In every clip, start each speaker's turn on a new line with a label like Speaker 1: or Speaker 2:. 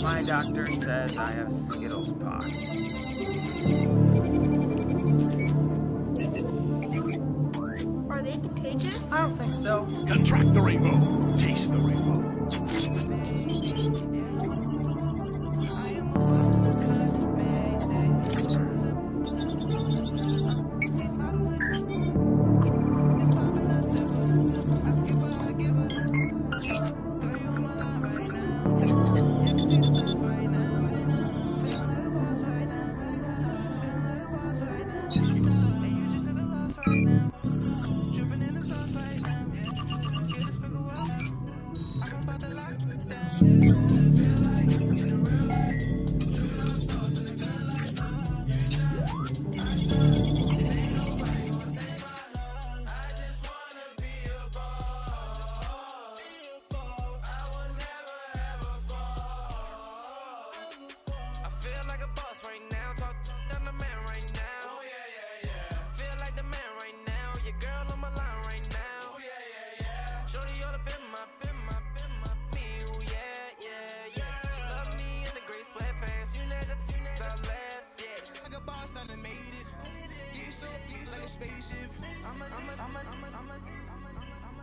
Speaker 1: My doctor says I have Skittles pox.
Speaker 2: Are they contagious?
Speaker 1: I don't think so.
Speaker 3: Contract the rainbow. Taste the rainbow.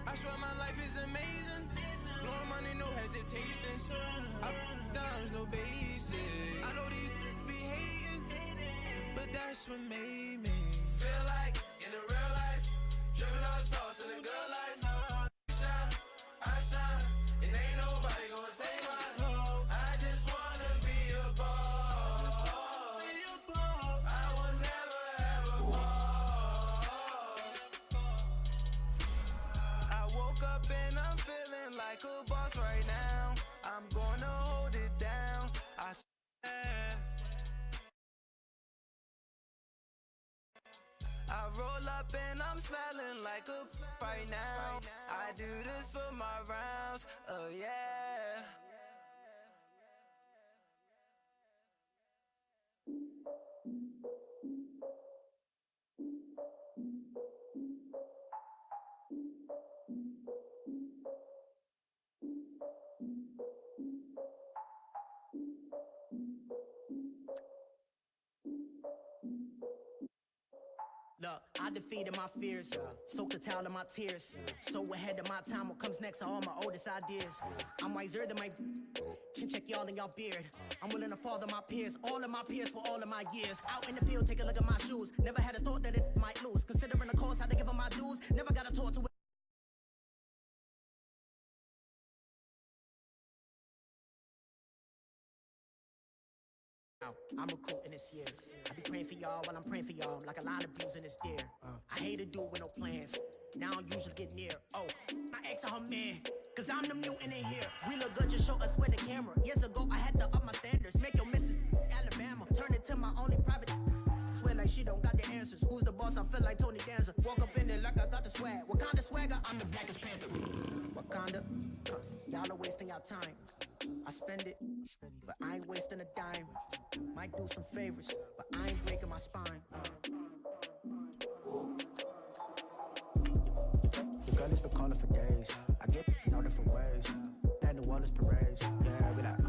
Speaker 4: I swear my life is amazing. Blowing money, no hesitation. Dollars, no basic. I know these be hating, but that's what made me feel like in the real life, dripping all sauce in a good life. I shine, and ain't nobody gonna take my home. I just wanna be a boss. I will never ever fall. I woke up and I'm feeling like a boss right now. I'm gonna hold it down. I swear. I roll up and I'm smelling like a right now. I do this for my rounds, oh yeah.
Speaker 5: Look, I defeated my fears, soaked the towel of my tears. So ahead of my time, what comes next are all my oldest ideas. I'm wiser than my chin check y'all in y'all beard. I'm willing to father my peers, all of my peers for all of my years. Out in the field, take a look at my shoes. Never had a thought that it might lose. Considering the cost, I had to give them my dues. Never got a talk to it. I'm recruiting this year. I be praying for y'all while I'm praying for y'all. Like a line of blues in this deer. I hate to do it with no plans. Now I don't usually get near. Oh, my ex and her man. Cause I'm the mutant in here. We look good, just show us where the camera. Years ago, I had to up my standards. Make your missus Alabama. Turn it to my only private. Swear like she don't got the answers. Who's the boss? I feel like Tony Danza. Walk up in there like I got the swag. What kind of swagger? I'm the blackest panther. Wakanda. Y'all are wasting your time. I spend it, but I ain't wasting a dime. Might do some favors, but I ain't breaking my spine. Your girl has been calling for days. I get in all different ways. That New Orleans parades. Yeah, we like,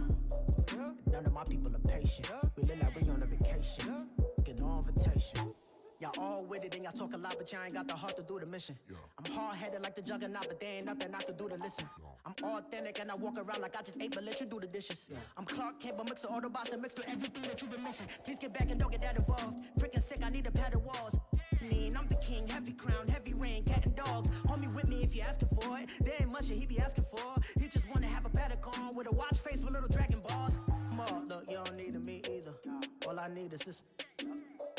Speaker 5: none of my people are patient. We live like we on a vacation. Get no invitation. Y'all all with it and y'all talk a lot, but y'all ain't got the heart to do the mission. I'm hard-headed like the juggernaut, but there ain't nothing I can do to listen. I'm authentic and I walk around like I just ate, but let you do the dishes. I'm Clark Kent, but mix the Autobots and mix with everything that you've been missing. Please get back and don't get that involved. Freaking sick, I need to pad the walls. I'm the king, heavy crown, heavy rain, cat and dogs. Homie with me if you're asking for it. There ain't much that he be asking for. He just wanna have a paddock on with a watch face with little dragon balls. Look, you don't need me either. All I need is this.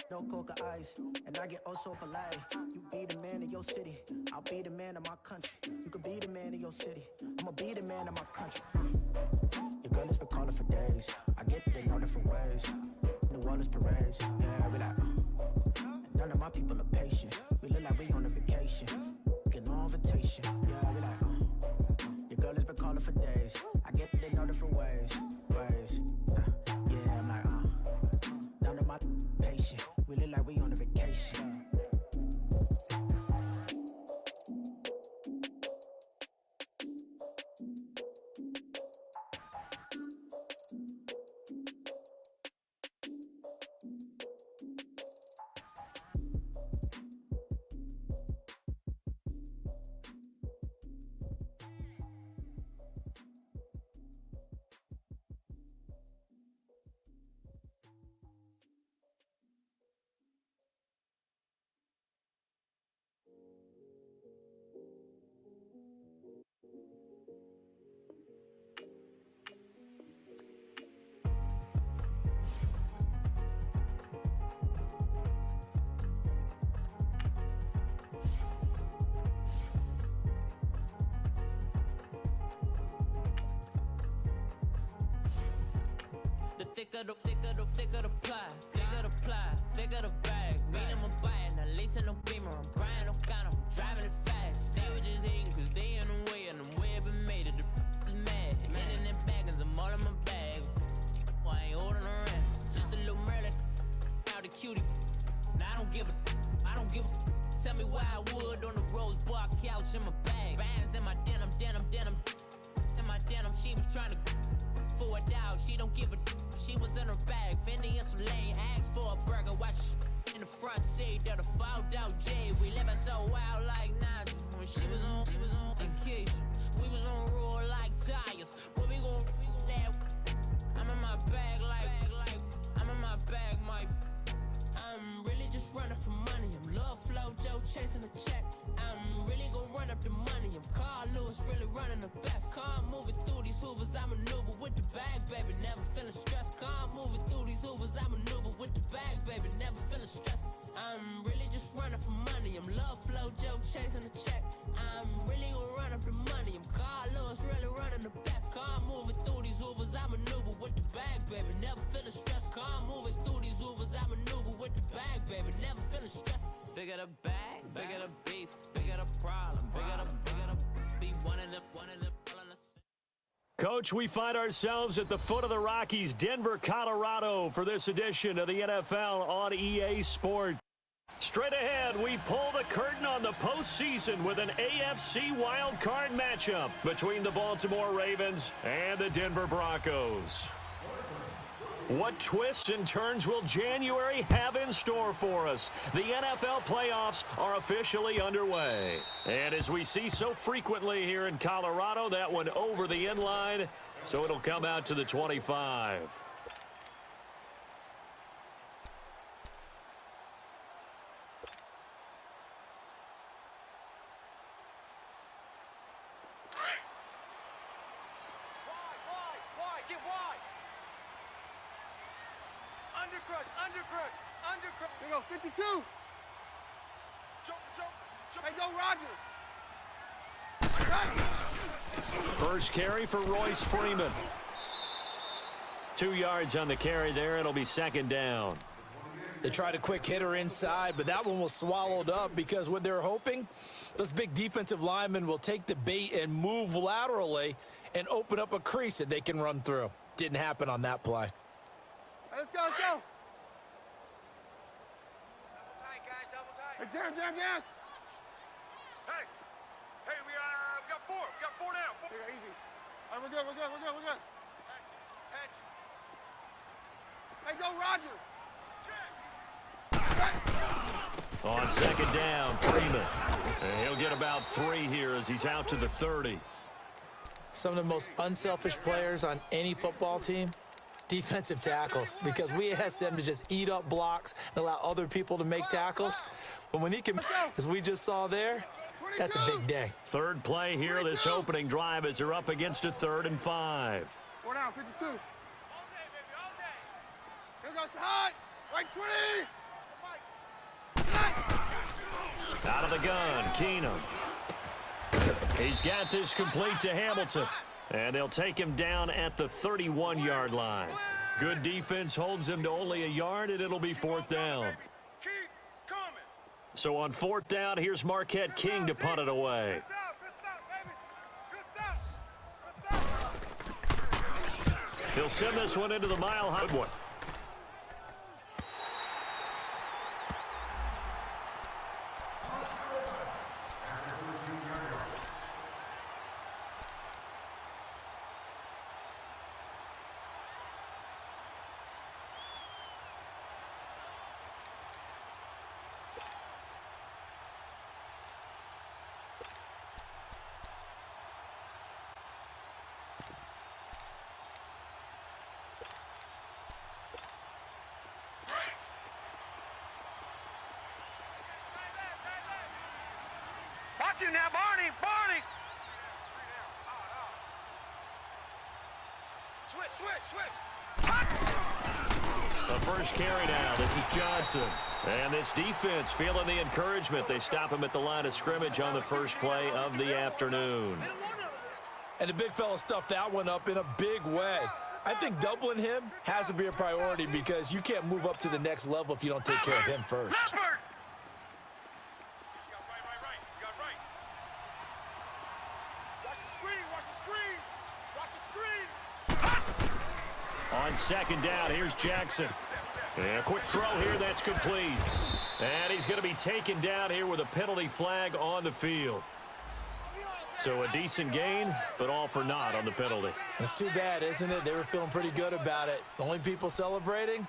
Speaker 5: No coca ice, and I get oh so polite. You be the man of your city, I'll be the man of my country. You could be the man of your city, I'ma be the man of my country. Your girl has been calling for days. I get they know different ways. New Orleans parades, yeah, we like. And none of my people are patient. We look like we on a vacation. Get no invitation, yeah, we like. Your girl has been calling for days. I get they know different ways. Yeah, I'm like, none of my patient. We look like we on a vacation.
Speaker 6: Thicker the ply, thicker the bag. Mean I'm a buy and I lace in no beamer. I'm Brian, I'm kind of driving it fast. They were just hating cause they in the way and the way I've been made it. The is mad. Man in them baggins, I'm all in my bag. Well, I ain't holding around. Just a little Merlin, out the cutie. Now I don't give a. Tell me why I would on the rose bar couch in my bag. Bands in my denim. In my denim, she was trying to for a doubt. She don't give a. She was in her bag, Fendi and some lane. Asked for a burger, watch in the front seat. They're the fouled out J. We living so wild like Nas. When she was on vacation, we was on roll like tires. Where we gon' let? I'm in my bag like I'm in my bag, Mike. I'm really just running for money. I'm Love Flow Joe chasing a check. I'm really gon' run up the money. I'm Carl Lewis, really running the best. Car moving through these hoovers, I maneuver with the bag, baby. Never feeling stressed. Car moving through these hoovers, I maneuver with the bag, baby. Never feeling stressed. I'm really just running for money. I'm Love Flow Joe chasing a check. I'm really gon' run up the money. I'm Carl Lewis, really running the best. Car moving through these hoovers, I maneuver with the bag, baby. Never feeling stressed. Car moving through these hoovers, I maneuver with the bag, baby. Never feeling stressed.
Speaker 1: Bigger the bag, bigger the beef, bigger the problem, bigger the be one in the all in the.
Speaker 7: Coach, we find ourselves at the foot of the Rockies, Denver, Colorado, for this edition of the NFL on EA Sport. Straight ahead, we pull the curtain on the postseason with an AFC wildcard matchup between the Baltimore Ravens and the Denver Broncos. What twists and turns will January have in store for us? The NFL playoffs are officially underway. And as we see so frequently here in Colorado, that one over the end line, so it'll come out to the 25.
Speaker 3: Wide, get wide. Undercrush. There you go, 52. Jump. Hey, go, Roger.
Speaker 7: First carry for Royce Freeman. 2 yards on the carry there. It'll be second down.
Speaker 8: They tried a quick hitter inside, but that one was swallowed up because what they're hoping, those big defensive linemen will take the bait and move laterally and open up a crease that they can run through. Didn't happen on that play.
Speaker 3: Hey, let's go. Double tight, guys, double tight. Hey, jam. Hey, we got four. We got four down. Yeah, easy. All right, we're good. Patch. Hey, go, Roger.
Speaker 7: On second down, Freeman. And he'll get about 3 here as he's out to the 30.
Speaker 8: Some of the most unselfish players on any football team defensive tackles, because we ask them to just eat up blocks and allow other people to make tackles. But when he can, as we just saw there, that's a big day.
Speaker 7: Third play here, this opening drive, as they're up against a 3rd and 5.
Speaker 3: 4 down, 52. All day, baby, all day. Here goes hot. Right 20.
Speaker 7: Out of the gun, Keenum. He's got this complete to Hamilton. And they'll take him down at the 31-yard line. Good defense holds him to only a yard, and it'll be 4th down.
Speaker 3: Keep coming.
Speaker 7: So on 4th down, here's Marquette King to punt it away.
Speaker 3: Good stop, baby. Good stop.
Speaker 7: He'll send this one into the mile-high one.
Speaker 3: Watch him now, Barney. Switch.
Speaker 7: The first carry now. This is Johnson. And this defense feeling the encouragement. They stop him at the line of scrimmage on the first play of the afternoon.
Speaker 8: And the big fella stuffed that one up in a big way. I think doubling him has to be a priority, because you can't move up to the next level if you don't take care of him first.
Speaker 7: On 2nd down, here's Jackson. And a quick throw here, that's complete. And he's going to be taken down here with a penalty flag on the field. So a decent gain, but all for naught on the penalty.
Speaker 8: It's too bad, isn't it? They were feeling pretty good about it. The only people celebrating,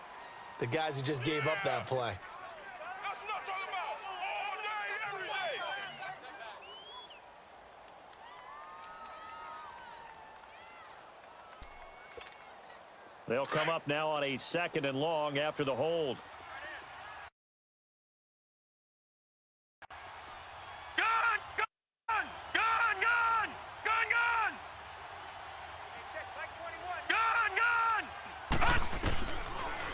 Speaker 8: the guys who just gave up that play.
Speaker 3: That's what I'm talking about. All day, every day.
Speaker 7: They'll come up now on a 2nd and long after the hold.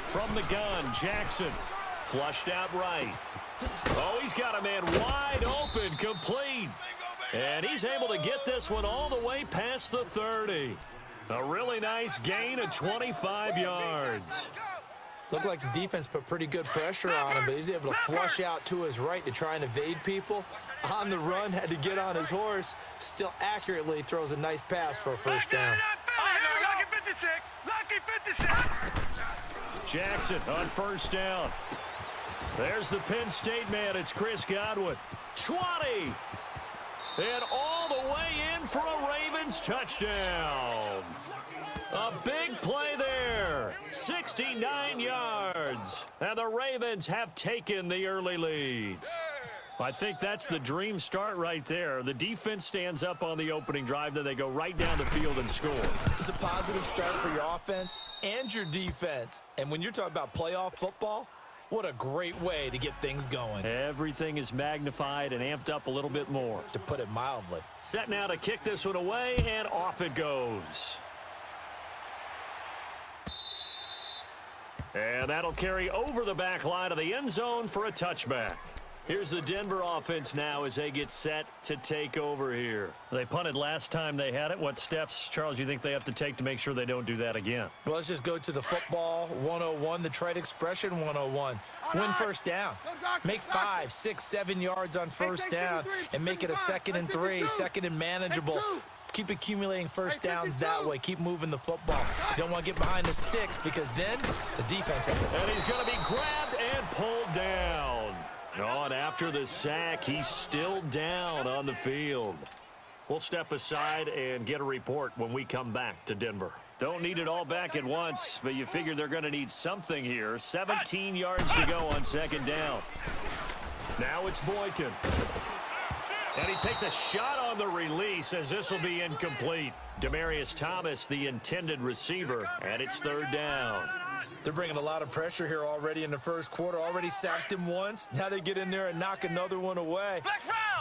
Speaker 7: From the gun, Jackson. Flushed out right. Oh, he's got a man wide open, complete. And he's able to get this one all the way past the 30. A really nice gain of 25 yards.
Speaker 8: Looked like the defense put pretty good pressure on him, but he's able to flush out to his right to try and evade people. On the run, had to get on his horse. Still accurately throws a nice pass for a first down.
Speaker 3: Lucky 56. Lucky 56.
Speaker 7: Jackson on first down. There's the Penn State man. It's Chris Godwin. 20. And all the way in for a Ravens touchdown. A big play there. 69 yards. And the Ravens have taken the early lead. I think that's the dream start right there. The defense stands up on the opening drive, then they go right down the field and score.
Speaker 8: It's a positive start for your offense and your defense. And when you're talking about playoff football, what a great way to get things going.
Speaker 7: Everything is magnified and amped up a little bit more.
Speaker 8: To put it mildly.
Speaker 7: Set now to kick this one away, and off it goes. And that'll carry over the back line of the end zone for a touchback. Here's the Denver offense now as they get set to take over here. They punted last time they had it. What steps, Charles, you think they have to take to make sure they don't do that again?
Speaker 8: Well, let's just go to the football 101, the trite expression 101. Win first down. Make 5, 6, 7 yards on first down and make it a 2nd and 3, 2nd and manageable. Keep accumulating first downs that way. Keep moving the football. You don't want to get behind the sticks, because then the defense has it.
Speaker 7: And he's going to be grabbed and pulled down. Oh, and after the sack, he's still down on the field. We'll step aside and get a report when we come back to Denver. Don't need it all back at once, but you figure they're going to need something here. 17 yards to go on 2nd down. Now it's Boykin. And he takes a shot on the release as this will be incomplete. Demarius Thomas, the intended receiver, and it's third down.
Speaker 8: They're bringing a lot of pressure here already in the first quarter. Already sacked him once. Now they get in there and knock another one away.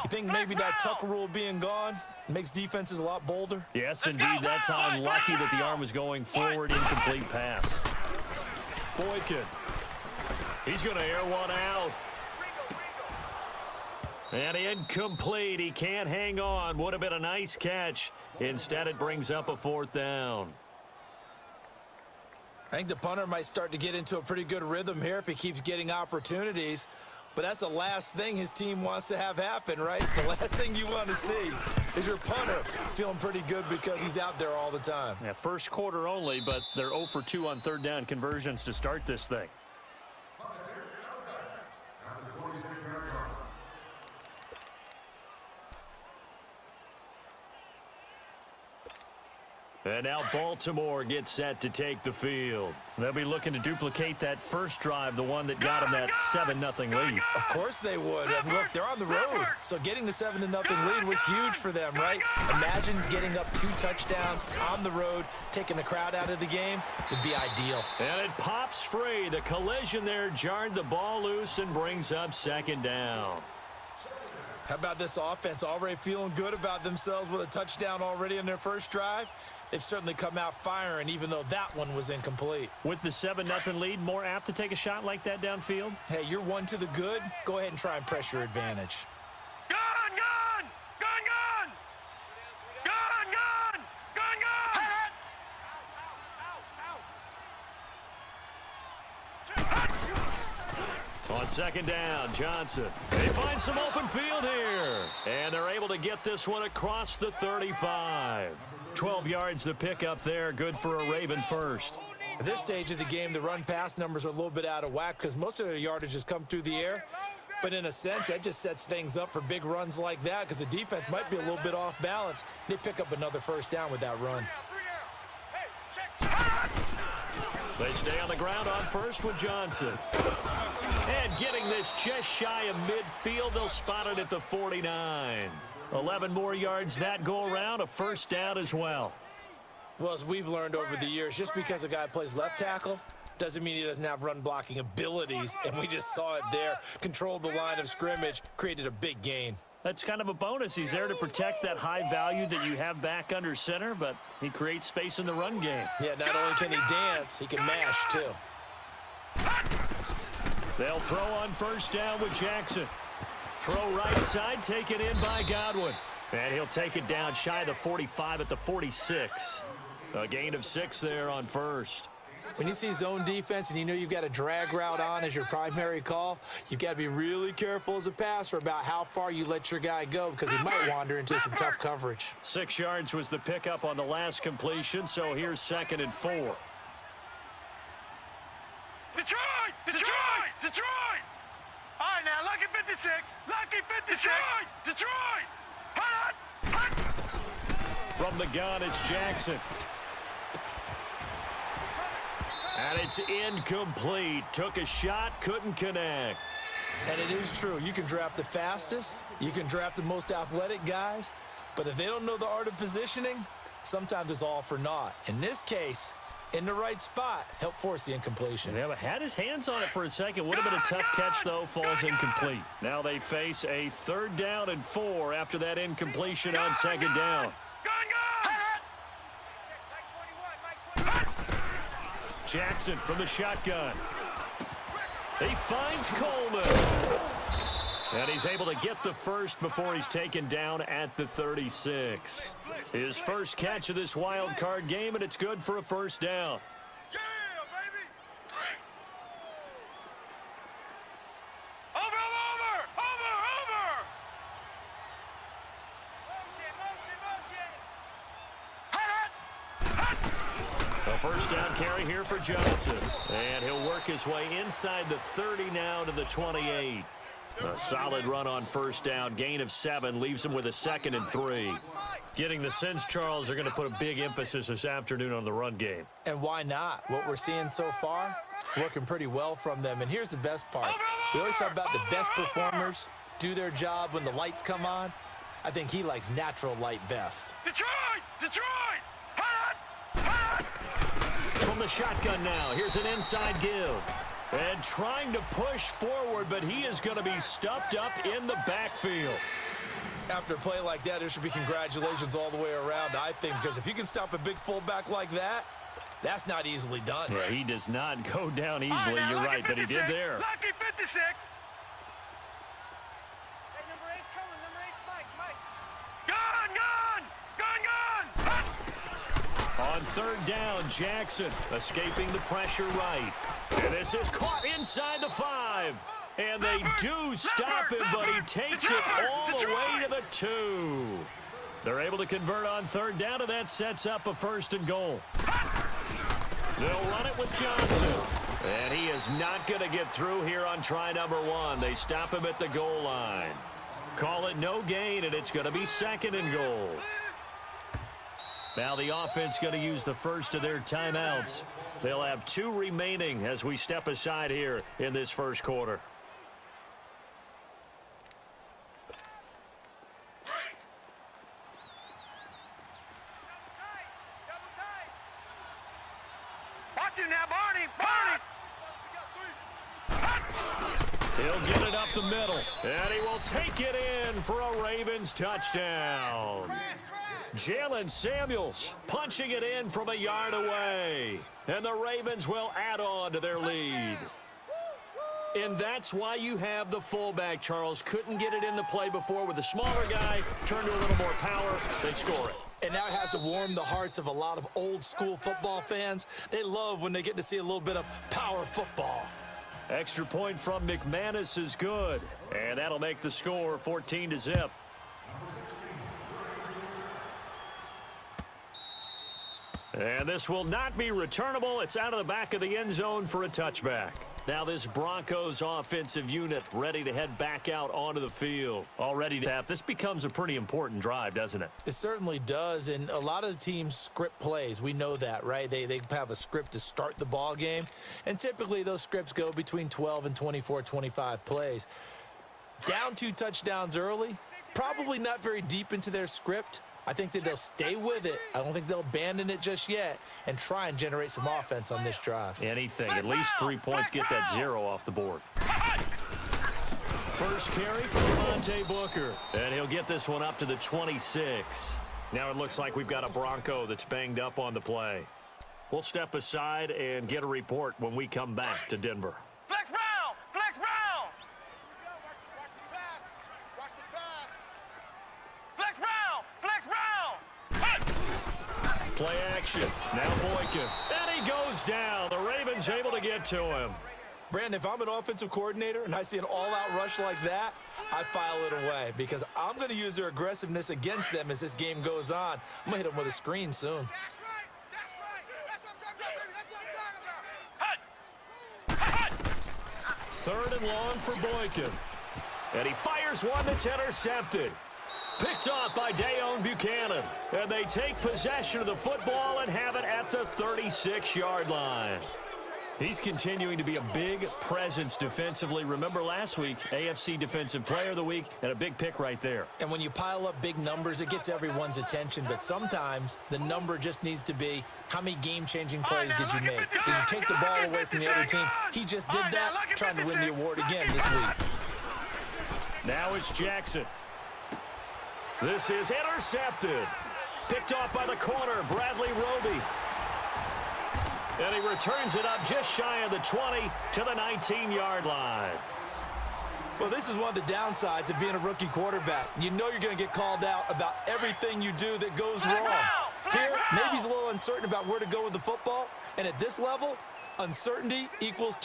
Speaker 8: You think maybe that Tucker rule being gone makes defenses a lot bolder?
Speaker 7: Yes, indeed. That time, lucky that the arm was going forward. Incomplete pass. Boykin. He's going to air one out. And incomplete. He can't hang on. Would have been a nice catch. Instead, it brings up a fourth down.
Speaker 8: I think the punter might start to get into a pretty good rhythm here if he keeps getting opportunities. But that's the last thing his team wants to have happen, right? The last thing you want to see is your punter feeling pretty good because he's out there all the time.
Speaker 7: Yeah, first quarter only, but they're 0 for 2 on third down conversions to start this thing. And now Baltimore gets set to take the field. They'll be looking to duplicate that first drive, the one that got them that 7-0 lead.
Speaker 8: Of course they would. And look, they're on the road. So getting the 7-0 lead was huge for them, right? Imagine getting up 2 touchdowns on the road, taking the crowd out of the game would be ideal.
Speaker 7: And it pops free. The collision there jarred the ball loose and brings up second down.
Speaker 8: How about this offense already feeling good about themselves with a touchdown already in their first drive? They've certainly come out firing, even though that one was incomplete.
Speaker 7: With the 7-0 lead, more apt to take a shot like that downfield?
Speaker 8: Hey, you're one to the good. Go ahead and try and press your advantage.
Speaker 3: Gun! Gun! Gun! Gun! Gun! Gun! Gun! Gun!
Speaker 7: On second down, Johnson. They find some open field here. And they're able to get this one across the 35. 12 yards to pick up there. Good for a Raven first.
Speaker 8: At this stage of the game, the run-pass numbers are a little bit out of whack because most of their yardage has come through the air. But in a sense, that just sets things up for big runs like that because the defense might be a little bit off balance. They pick up another first down with that run.
Speaker 7: They stay on the ground on first with Johnson. And getting this just shy of midfield, they'll spot it at the 49. 11 more yards that go around, a first down as well.
Speaker 8: Well, as we've learned over the years, just because a guy plays left tackle doesn't mean he doesn't have run blocking abilities, and we just saw it there. Controlled the line of scrimmage, created a big gain.
Speaker 7: That's kind of a bonus. He's there to protect that high value that you have back under center, but he creates space in the run game.
Speaker 8: Yeah, not only can he dance, he can mash too.
Speaker 7: They'll throw on first down with Jackson. Throw right side, taken in by Godwin. And he'll take it down shy of the 45 at the 46. A gain of 6 there on first.
Speaker 8: When you see zone defense and you know you've got a drag route on as your primary call, you've got to be really careful as a passer about how far you let your guy go because he might wander into some tough coverage.
Speaker 7: 6 yards was the pickup on the last completion, so here's 2nd and 4.
Speaker 3: Detroit! Detroit! Detroit! All right, now, lucky 56. Lucky 56. Detroit! Detroit!
Speaker 7: From the gun, it's Jackson. And it's incomplete. Took a shot, couldn't connect.
Speaker 8: And it is true. You can draft the fastest. You can draft the most athletic guys. But if they don't know the art of positioning, sometimes it's all for naught. In this case, in the right spot, help force the incompletion.
Speaker 7: Yeah, but had his hands on it for a second. Would have been a tough catch, though. Falls incomplete. Now they face a 3rd down and 4 after that incompletion on 2nd down. Jackson from the shotgun. He finds Coleman. And he's able to get the first before he's taken down at the 36. His first catch of this wild card game, and it's good for a first down.
Speaker 3: Yeah, baby! Over!
Speaker 7: A first down carry here for Johnson. And he'll work his way inside the 30 now to the 28. A solid run on first down. Gain of 7 leaves him with a 2nd and 3. Getting the sense, Charles, are going to put a big emphasis this afternoon on the run game.
Speaker 8: And why not? What we're seeing so far, working pretty well from them. And here's the best part. We always talk about the best performers do their job when the lights come on. I think he likes natural light vest.
Speaker 3: Detroit! Detroit! Hot! Hot!
Speaker 7: From the shotgun now, here's an inside give. And trying to push forward, but he is going to be stuffed up in the backfield.
Speaker 8: After a play like that, there should be congratulations all the way around, I think, because if you can stop a big fullback like that, that's not easily done.
Speaker 7: Yeah, he does not go down easily.
Speaker 3: Right,
Speaker 7: you're right, but he did there.
Speaker 3: Lucky 56.
Speaker 2: Hey, number 8's coming. Number 8's Mike.
Speaker 3: Gone!
Speaker 7: On third down, Jackson escaping the pressure right. And this is caught inside the 5. And they do stop him, but he takes it all the way to the 2. They're able to convert on third down, and that sets up a 1st and goal. They'll run it with Johnson. And he is not going to get through here on try number 1. They stop him at the goal line. Call it no gain, and it's going to be 2nd and goal. Now the offense going to use the first of their timeouts. They'll have 2 remaining as we step aside here in this first quarter.
Speaker 3: Watch him now, Barney!
Speaker 7: He'll get it up the middle, and he will take it in for a Ravens touchdown. Jalen Samuels punching it in from a yard away, and the Ravens will add on to their lead. And that's why you have the fullback, Charles. Couldn't get it in the play before with the smaller guy. Turned to a little more power. They score it.
Speaker 8: And now it has to warm the hearts of a lot of old-school football fans. They love when they get to see a little bit of power football.
Speaker 7: Extra point from McManus is good, and that'll make the score 14-0. And this will not be returnable. It's out of the back of the end zone for a touchback. Now this Broncos offensive unit ready to head back out onto the field. All ready to have. This becomes a pretty important drive, doesn't it?
Speaker 8: It certainly does, and a lot of the teams script plays. We know that, right? They have a script to start the ball game, and typically those scripts go between 12 and 24, 25 plays. Down 2 touchdowns early, probably not very deep into their script. I think that they'll stay with it. I don't think they'll abandon it just yet and try and generate some offense on this drive.
Speaker 7: Anything. At least 3 points. Get that 0 off the board. First carry for Devontae Booker. And he'll get this one up to the 26. Now it looks like we've got a Bronco that's banged up on the play. We'll step aside and get a report when we come back to Denver.
Speaker 3: Flex Brown! Flex Brown!
Speaker 2: Watch the pass. Watch the pass.
Speaker 3: Flex Brown! Flex Brown!
Speaker 7: Play action. Now Boykin. And he goes down. The Ravens able to get to him.
Speaker 8: Brandon, if I'm an offensive coordinator and I see an all-out rush like that, I file it away because I'm going to use their aggressiveness against them as this game goes on. I'm going to hit them with a screen soon.
Speaker 2: That's right. That's right. That's what I'm talking about, baby. That's what I'm talking about.
Speaker 7: 3rd and long for Boykin. And he fires one that's intercepted. Picked off by Dayon Buchanan. And they take possession of the football and have it at the 36-yard line. He's continuing to be a big presence defensively. Remember last week, AFC Defensive Player of the Week, and a big pick right there.
Speaker 8: And when you pile up big numbers, it gets everyone's attention. But sometimes the number just needs to be, how many game-changing plays did you make? Did you take the ball away from the other team? He just did that, trying to win the award again this week.
Speaker 7: Now it's Jackson. This is intercepted. Picked off by the corner, Bradley Roby. And he returns it up just shy of the 20 to the 19-yard line.
Speaker 8: Well, this is one of the downsides of being a rookie quarterback. You know you're going to get called out about everything you do that goes wrong. Here, maybe he's a little uncertain about where to go with the football. And at this level, uncertainty equals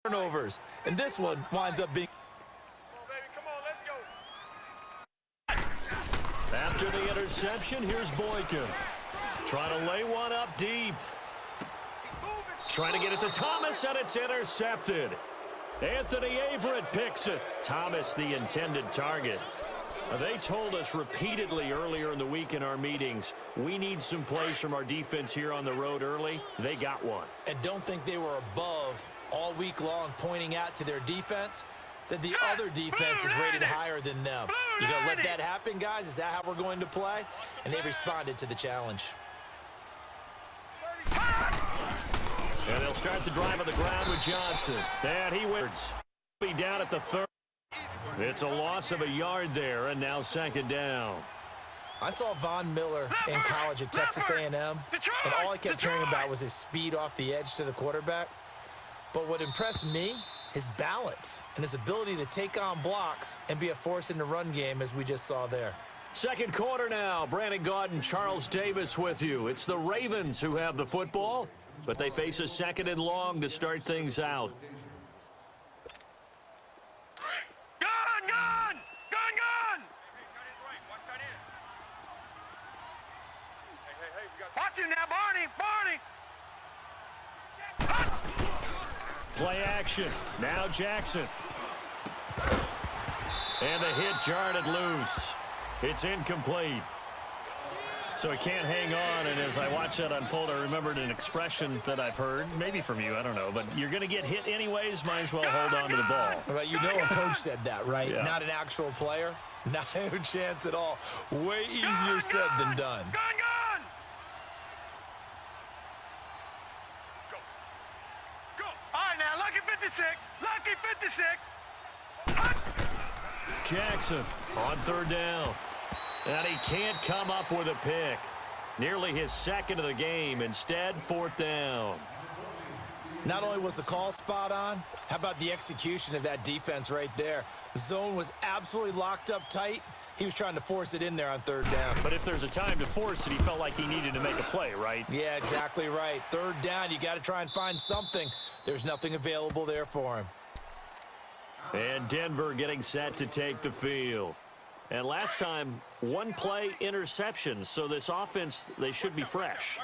Speaker 8: turnovers. And this one winds up being...
Speaker 7: After the interception, here's Boykin. Trying to lay one up deep. Trying to get it to Thomas, and it's intercepted. Anthony Averett picks it. Thomas, the intended target. They told us repeatedly earlier in the week in our meetings, we need some plays from our defense here on the road early. They got one.
Speaker 8: And don't think they were above all week long pointing out to their defense that the other defense is rated higher than them. You going to let that happen, guys? Is that how we're going to play? And they responded to the challenge.
Speaker 7: And they'll start the drive on the ground with Johnson. And he wins. Be down at the 30. It's a loss of a yard there, and now second down.
Speaker 8: I saw Von Miller in college at Texas A&M, and all I kept hearing about was his speed off the edge to the quarterback. But what impressed me, his balance and his ability to take on blocks and be a force in the run game, as we just saw there.
Speaker 7: Second quarter now. Brandon Gaudin, Charles Davis with you. It's the Ravens who have the football, but they face a second and long to start things out.
Speaker 3: Watch him now, Barney!
Speaker 7: Play action. Now Jackson. And the hit jarred it loose. It's incomplete. So he can't hang on, and as I watch that unfold, I remembered an expression that I've heard, maybe from you, I don't know, but you're going to get hit anyways, might as well hold on to the ball.
Speaker 8: Well, you know a coach said that, right?
Speaker 7: Yeah.
Speaker 8: Not an actual player. Not a chance at all. Way easier said than done.
Speaker 3: Go! All right, now, lucky 56. Lucky 56.
Speaker 7: Jackson on third down. And he can't come up with a pick. Nearly his second of the game. Instead, fourth down.
Speaker 8: Not only was the call spot on, how about the execution of that defense right there? The zone was absolutely locked up tight. He was trying to force it in there on third down.
Speaker 7: But if there's a time to force it, he felt like he needed to make a play, right?
Speaker 8: Yeah, exactly right. Third down, you got to try and find something. There's nothing available there for him.
Speaker 7: And Denver getting set to take the field. And last time, one play interception. So this offense, they should be fresh.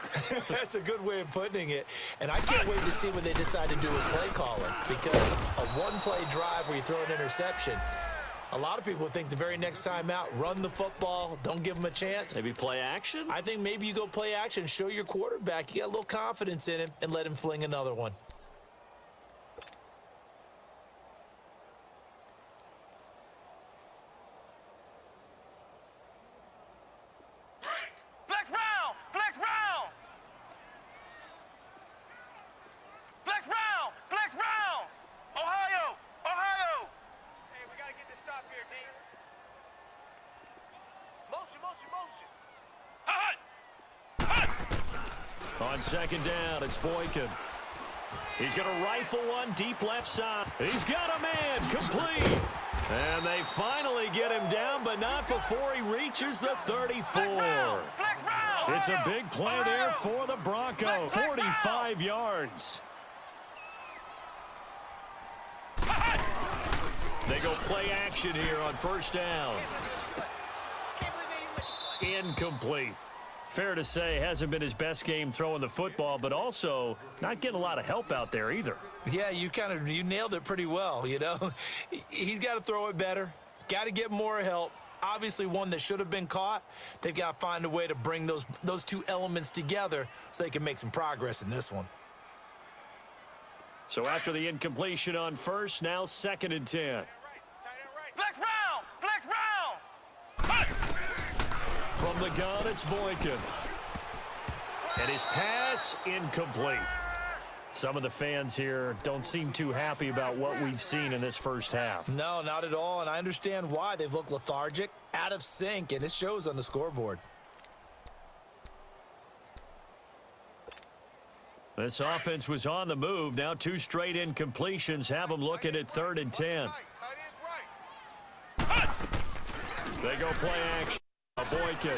Speaker 8: That's a good way of putting it. And I can't wait to see what they decide to do with play calling, because a one-play drive where you throw an interception, a lot of people think the very next time out, run the football, don't give them a chance.
Speaker 7: Maybe play action?
Speaker 8: I think maybe you go play action, show your quarterback you got a little confidence in him, and let him fling another one.
Speaker 3: Flex round! Ohio! Hey, we got to get this stop here, D. Motion!
Speaker 7: On second down, it's Boykin. He's going to rifle one deep left side. He's got a man, complete. And they finally get him down, but not before he reaches the 34. It's a big play there for the Broncos. 45 yards. They go play action here on first down. Incomplete. Fair to say, hasn't been his best game throwing the football, but also not getting a lot of help out there either.
Speaker 8: Yeah, you nailed it pretty well, you know. He's got to throw it better, got to get more help. Obviously one that should have been caught. They've got to find a way to bring those two elements together so they can make some progress in this one.
Speaker 7: So after the incompletion on first, now second and 10.
Speaker 3: Flex round!
Speaker 7: From the gun, it's Boykin. And his pass, incomplete. Some of the fans here don't seem too happy about what we've seen in this first half.
Speaker 8: No, not at all, and I understand why. They've looked lethargic, out of sync, and it shows on the scoreboard.
Speaker 7: This offense was on the move. Now two straight incompletions have them looking at third and 10. They go play action. Boykin.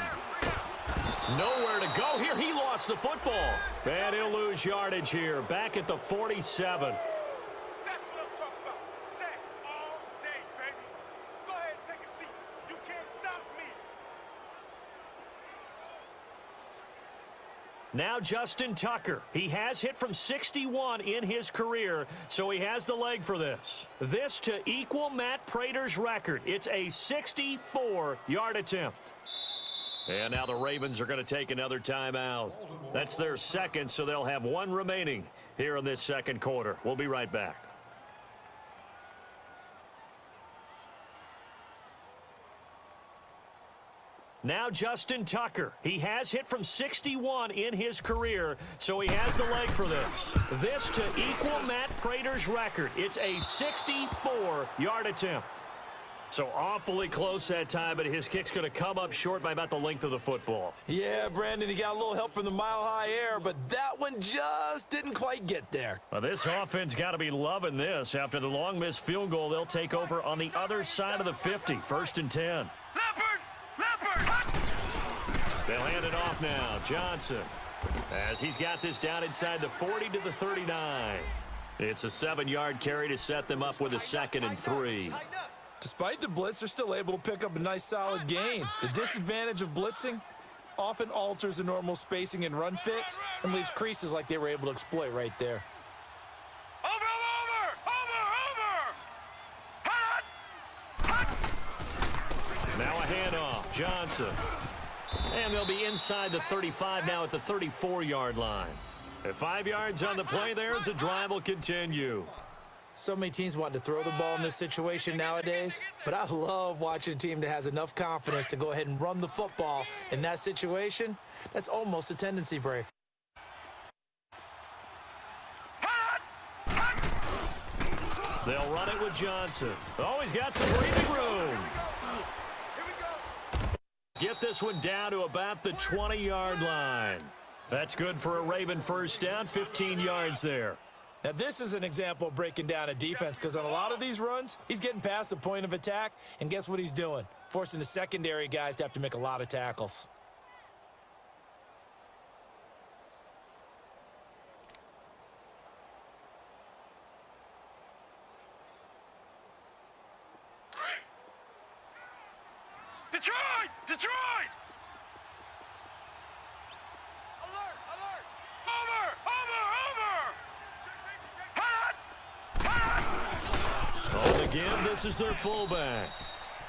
Speaker 7: Nowhere to go here. He lost the football. And he'll lose yardage here. Back at the 47.
Speaker 3: That's what I'm talking about. Sacks all day, baby. Go ahead and take a seat. You can't stop
Speaker 7: Now Justin Tucker. He has hit from 61 in his career, so he has the leg for this. This to equal Matt Prater's record. It's a 64-yard attempt. And now the Ravens are going to take another timeout. That's their second, so they'll have one remaining here in this second quarter. We'll be right back. Now Justin Tucker. He has hit from 61 in his career, so he has the leg for this. This to equal Matt Prater's record. It's a 64-yard attempt. So awfully close that time, but his kick's going to come up short by about the length of the football.
Speaker 8: Yeah, Brandon, he got a little help from the mile-high air, but that one just didn't quite get there.
Speaker 7: Well, this offense got to be loving this. After the long missed field goal, they'll take over on the other side of the 50, 1st and 10. They'll hand it off now. Johnson, as he's got this down inside the 40 to the 39. It's a 7-yard carry to set them up with a 2nd and 3.
Speaker 8: Despite the blitz, they're still able to pick up a nice solid gain. The disadvantage of blitzing often alters the normal spacing and run fits and leaves creases like they were able to exploit right there.
Speaker 7: Now a handoff. Johnson. And they'll be inside the 35 now at the 34-yard line. At 5 yards on the play there as the drive will continue.
Speaker 8: So many teams want to throw the ball in this situation nowadays, but I love watching a team that has enough confidence to go ahead and run the football in that situation. That's almost a tendency break.
Speaker 7: They'll run it with Johnson. Oh, he's got some breathing room. Get this one down to about the 20-yard line. That's good for a Raven first down, 15 yards there.
Speaker 8: Now, this is an example of breaking down a defense because on a lot of these runs, he's getting past the point of attack, and guess what he's doing? Forcing the secondary guys to have to make a lot of tackles.
Speaker 3: Detroit! Detroit! Alert! Alert! Over! Over! Over!
Speaker 7: Oh, again, this is their fullback.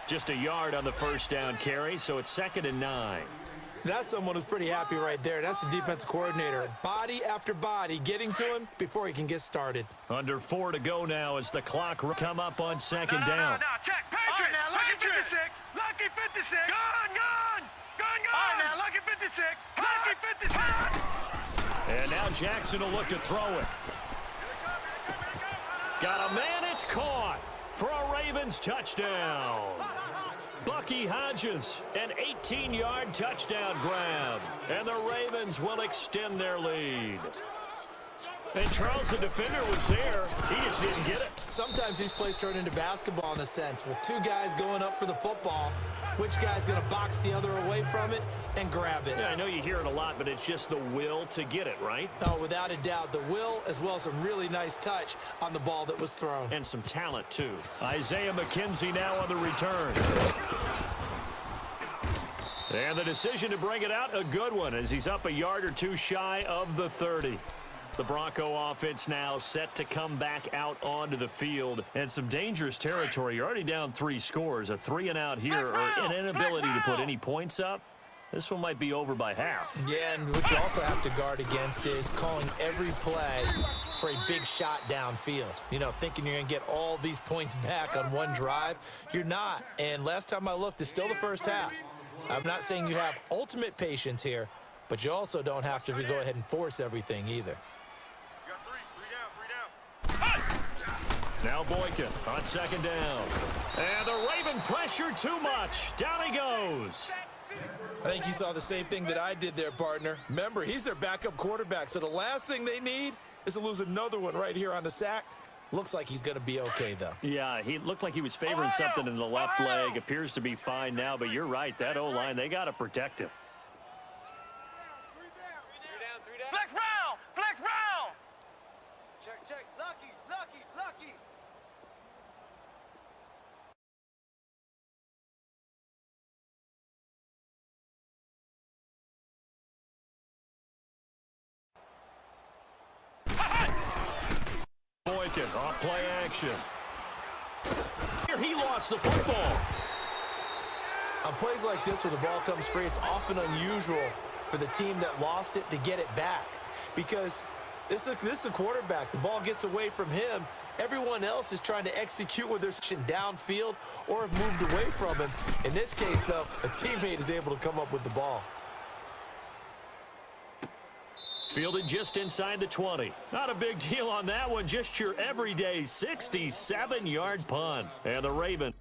Speaker 7: Just a yard on the first down carry, so it's 2nd and 9.
Speaker 8: That's someone who's pretty happy right there. That's the defensive coordinator. Body after body getting to him before he can get started.
Speaker 7: Under 4 to go now as the clock come up on 2nd down.
Speaker 3: Now, check. Patrick! Right, now, lucky 56! Lucky 56! Gone! Gone! Gone! Gone! All right, now, lucky 56! Lucky 56!
Speaker 7: And now Jackson will look to throw it. Got a man, it's caught for a Ravens touchdown. Bucky Hodges, an 18-yard touchdown grab. And the Ravens will extend their lead. And Charles, the defender, was there. He just didn't get it.
Speaker 8: Sometimes these plays turn into basketball in a sense, with two guys going up for the football. Which guy's going to box the other away from it and grab it?
Speaker 7: Yeah, I know you hear it a lot, but it's just the will to get it, right?
Speaker 8: Oh, without a doubt. The will, as well as some really nice touch on the ball that was thrown.
Speaker 7: And some talent, too. Isaiah McKenzie now on the return. And the decision to bring it out, a good one, as he's up a yard or two shy of the 30. The Bronco offense now set to come back out onto the field. And some dangerous territory. You're already down 3 scores. A 3-and-out here, or an inability to put any points up. This one might be over by half.
Speaker 8: Yeah, and what you also have to guard against is calling every play for a big shot downfield. You know, thinking you're going to get all these points back on one drive. You're not. And last time I looked, it's still the first half. I'm not saying you have ultimate patience here, but you also don't have to go ahead and force everything either.
Speaker 7: Now Boykin on 2nd down. And the Raven pressure too much. Down he goes.
Speaker 8: I think you saw the same thing that I did there, partner. Remember, he's their backup quarterback, so the last thing they need is to lose another one right here on the sack. Looks like he's going to be okay, though.
Speaker 7: Yeah, he looked like he was favoring something in the left leg. Appears to be fine now, but you're right. That O-line, they got to protect him.
Speaker 3: Flex Brown! Flex Brown!
Speaker 2: Check. Lucky.
Speaker 7: Boykin off play action. Here he lost the football.
Speaker 8: On plays like this where the ball comes free, it's often unusual for the team that lost it to get it back. Because this is a quarterback. The ball gets away from him. Everyone else is trying to execute with their downfield or have moved away from him. In this case, though, a teammate is able to come up with the ball.
Speaker 7: Fielded just inside the 20. Not a big deal on that one. Just your everyday 67-yard punt. And the Ravens.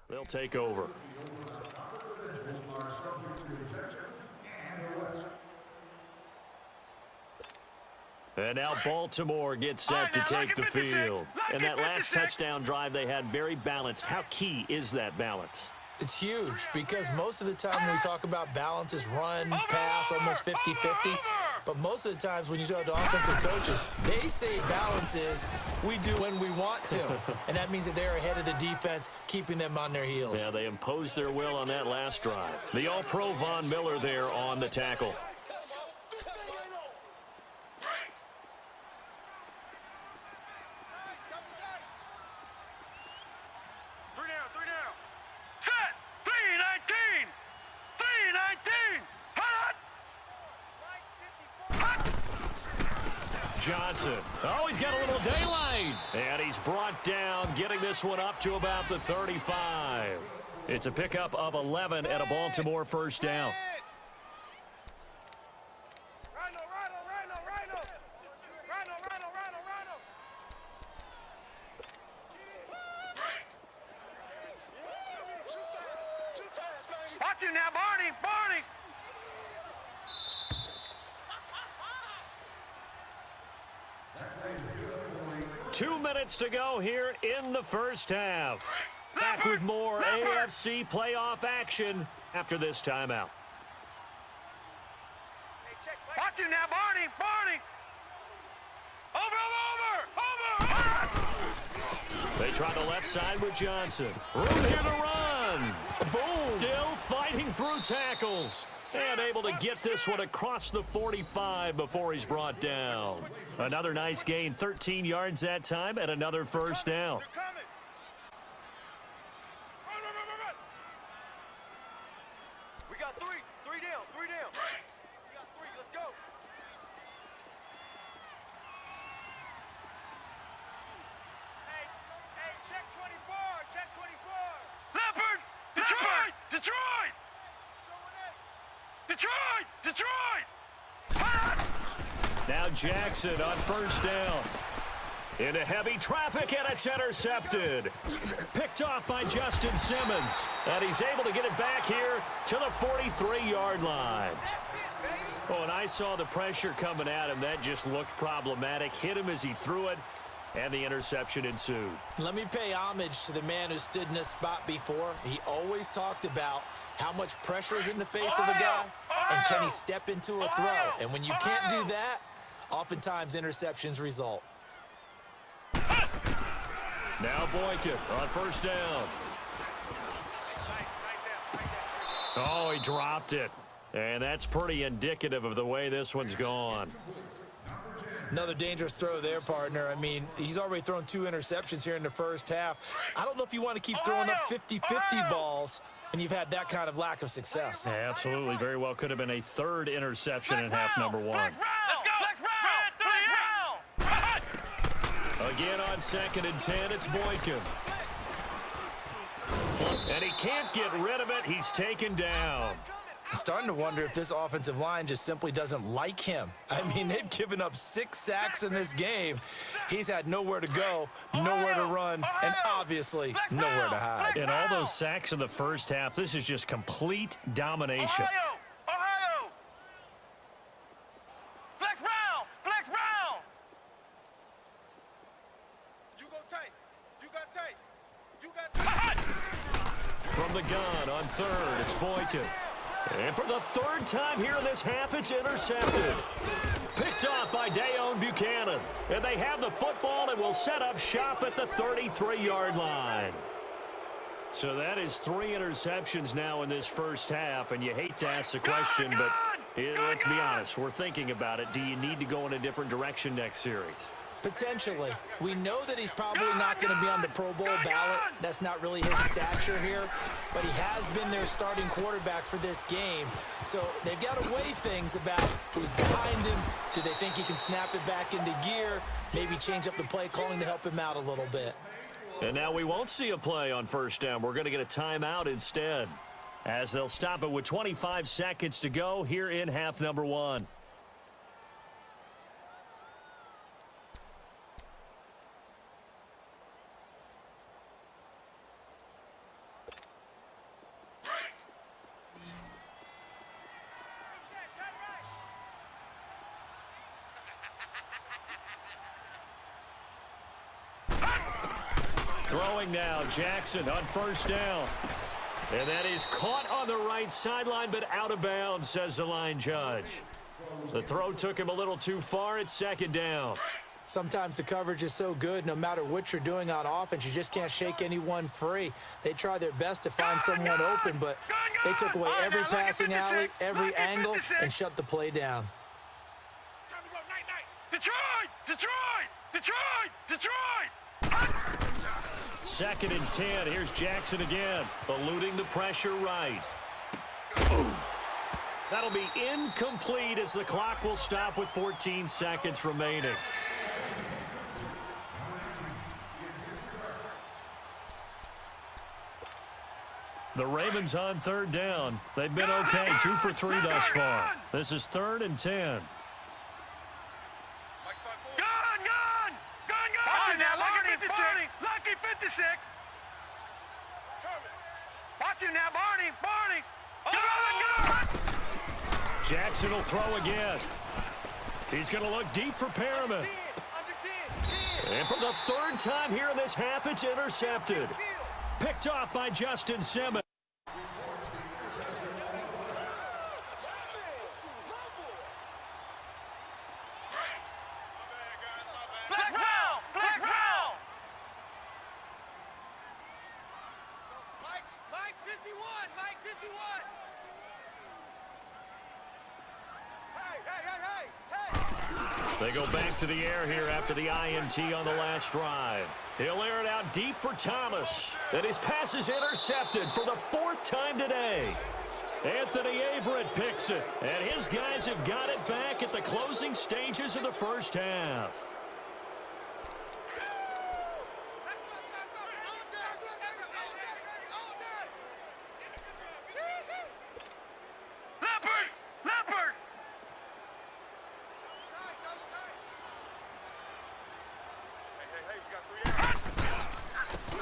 Speaker 7: They'll take over. And now Baltimore gets set to take the field. And that last touchdown drive they had very balanced. How key is that balance?
Speaker 8: It's huge because most of the time when we talk about balance is run, pass, almost 50-50. But most of the times when you talk to offensive coaches, they say balance is we do when we want to. And that means that they're ahead of the defense, keeping them on their heels.
Speaker 7: Yeah, they imposed their will on that last drive. The All-Pro Von Miller there on the tackle. Johnson. Oh, he's got a little daylight. And he's brought down, getting this one up to about the 35. It's a pickup of 11 and a Baltimore first down.
Speaker 3: Watch him now, Barney!
Speaker 7: 2 minutes to go here in the first half. Back with more AFC playoff action after this timeout.
Speaker 3: Watch him now, Barney! Over!
Speaker 7: They try the left side with Johnson. Room here to run. Boom! Still fighting through tackles. And able to get this one across the 45 before he's brought down. Another nice gain, 13 yards that time, and another first down.
Speaker 3: Run! We got three down. We got three, let's go. Hey, check 24. Leopard! Detroit!
Speaker 7: Now Jackson on first down. Into heavy traffic, and it's intercepted. Picked off by Justin Simmons. And he's able to get it back here to the 43-yard line. Oh, and I saw the pressure coming at him. That just looked problematic. Hit him as he threw it, and the interception ensued.
Speaker 8: Let me pay homage to the man who stood in this spot before. He always talked about how much pressure is in the face of a guy, and can he step into a throw? And when you can't do that, oftentimes interceptions result.
Speaker 7: Now Boykin on first down. Oh, he dropped it. And that's pretty indicative of the way this one's gone.
Speaker 8: Another dangerous throw there, partner. I mean, he's already thrown 2 interceptions here in the first half. I don't know if you want to keep throwing up 50-50 balls, and you've had that kind of lack of success.
Speaker 7: Yeah, absolutely. Very well could have been a third interception in half number 1.
Speaker 3: Let's go!
Speaker 7: Again on 2nd and 10, it's Boykin. And he can't get rid of it. He's taken down.
Speaker 8: I'm starting to wonder if this offensive line just simply doesn't like him. I mean, they've given up 6 sacks in this game. He's had nowhere to go, nowhere to run, and obviously nowhere to hide.
Speaker 7: And all those sacks in the first half, this is just complete domination. Boykin. And for the third time here in this half, it's intercepted. Picked off by Dayon Buchanan. And they have the football and will set up shop at the 33-yard line. So that is 3 interceptions now in this first half. And you hate to ask the question, but let's be honest. We're thinking about it. Do you need to go in a different direction next series?
Speaker 8: Potentially. We know that he's probably not going to be on the Pro Bowl ballot. That's not really his stature here. But he has been their starting quarterback for this game. So they've got to weigh things about who's behind him. Do they think he can snap it back into gear? Maybe change up the play calling to help him out a little bit.
Speaker 7: And now we won't see a play on first down. We're going to get a timeout instead, as they'll stop it with 25 seconds to go here in half number 1. Throwing now, Jackson on first down. And that is caught on the right sideline, but out of bounds, says the line judge. The throw took him a little too far. It's second down.
Speaker 8: Sometimes the coverage is so good, no matter what you're doing on offense, you just can't shake anyone free. They try their best to find someone open, but they took away every passing alley, every angle, and shut the play down.
Speaker 3: Time to go, night. Detroit! Detroit! Detroit! Detroit!
Speaker 7: Second and 10. Here's Jackson again, eluding the pressure right. That'll be incomplete as the clock will stop with 14 seconds remaining. The Ravens on third down. They've been okay, 2 for 3 thus far. This is 3rd and 10.
Speaker 3: Watch it now, Lucky 56. Lucky 56. Watch it now, Barney.
Speaker 7: Jackson will throw again. He's going to look deep for Perriman. And for the 3rd time here in this half, it's intercepted. Picked off by Justin Simmons.
Speaker 2: Mike 51! Mike 51! Hey!
Speaker 7: They go back to the air here after the INT on the last drive. He'll air it out deep for Thomas. And his pass is intercepted for the 4th time today. Anthony Averett picks it. And his guys have got it back at the closing stages of the first half.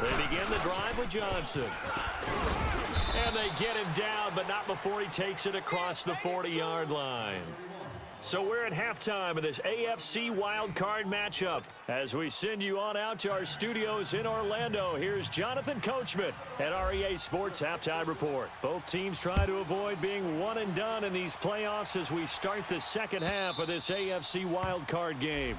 Speaker 7: They begin the drive with Johnson. And they get him down, but not before he takes it across the 40-yard line. So we're at halftime of this AFC wildcard matchup. As we send you on out to our studios in Orlando, here's Jonathan Coachman at REA Sports Halftime Report. Both teams try to avoid being one and done in these playoffs as we start the second half of this AFC wildcard game.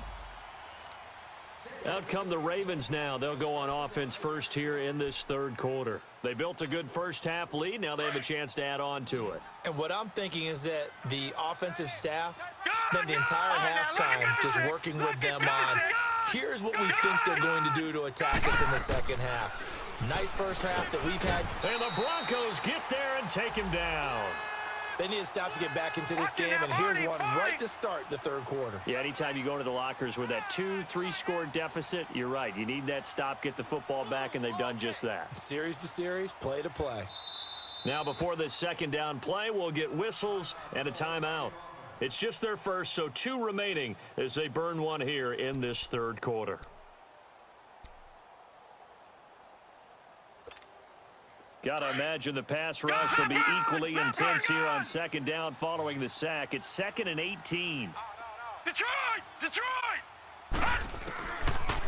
Speaker 7: Out come the Ravens now. They'll go on offense first here in this 3rd quarter. They built a good first half lead. Now they have a chance to add on to it.
Speaker 8: And what I'm thinking is that the offensive staff spent the entire halftime just working with them on, here's what we think they're going to do to attack us in the second half. Nice first half that we've had.
Speaker 7: And the Broncos get there and take him down.
Speaker 8: They need to stop to get back into this game, and here's one right to start the 3rd quarter.
Speaker 7: Yeah, anytime you go into the lockers with that 2-3 score deficit, you're right. You need that stop, get the football back, and they've done just that.
Speaker 8: Series to series, play to play.
Speaker 7: Now before this second down play, we'll get whistles and a timeout. It's just their first, so 2 remaining as they burn one here in this 3rd quarter. Gotta imagine the pass rush will be equally intense here on second down following the sack. It's 2nd and 18.
Speaker 3: Detroit!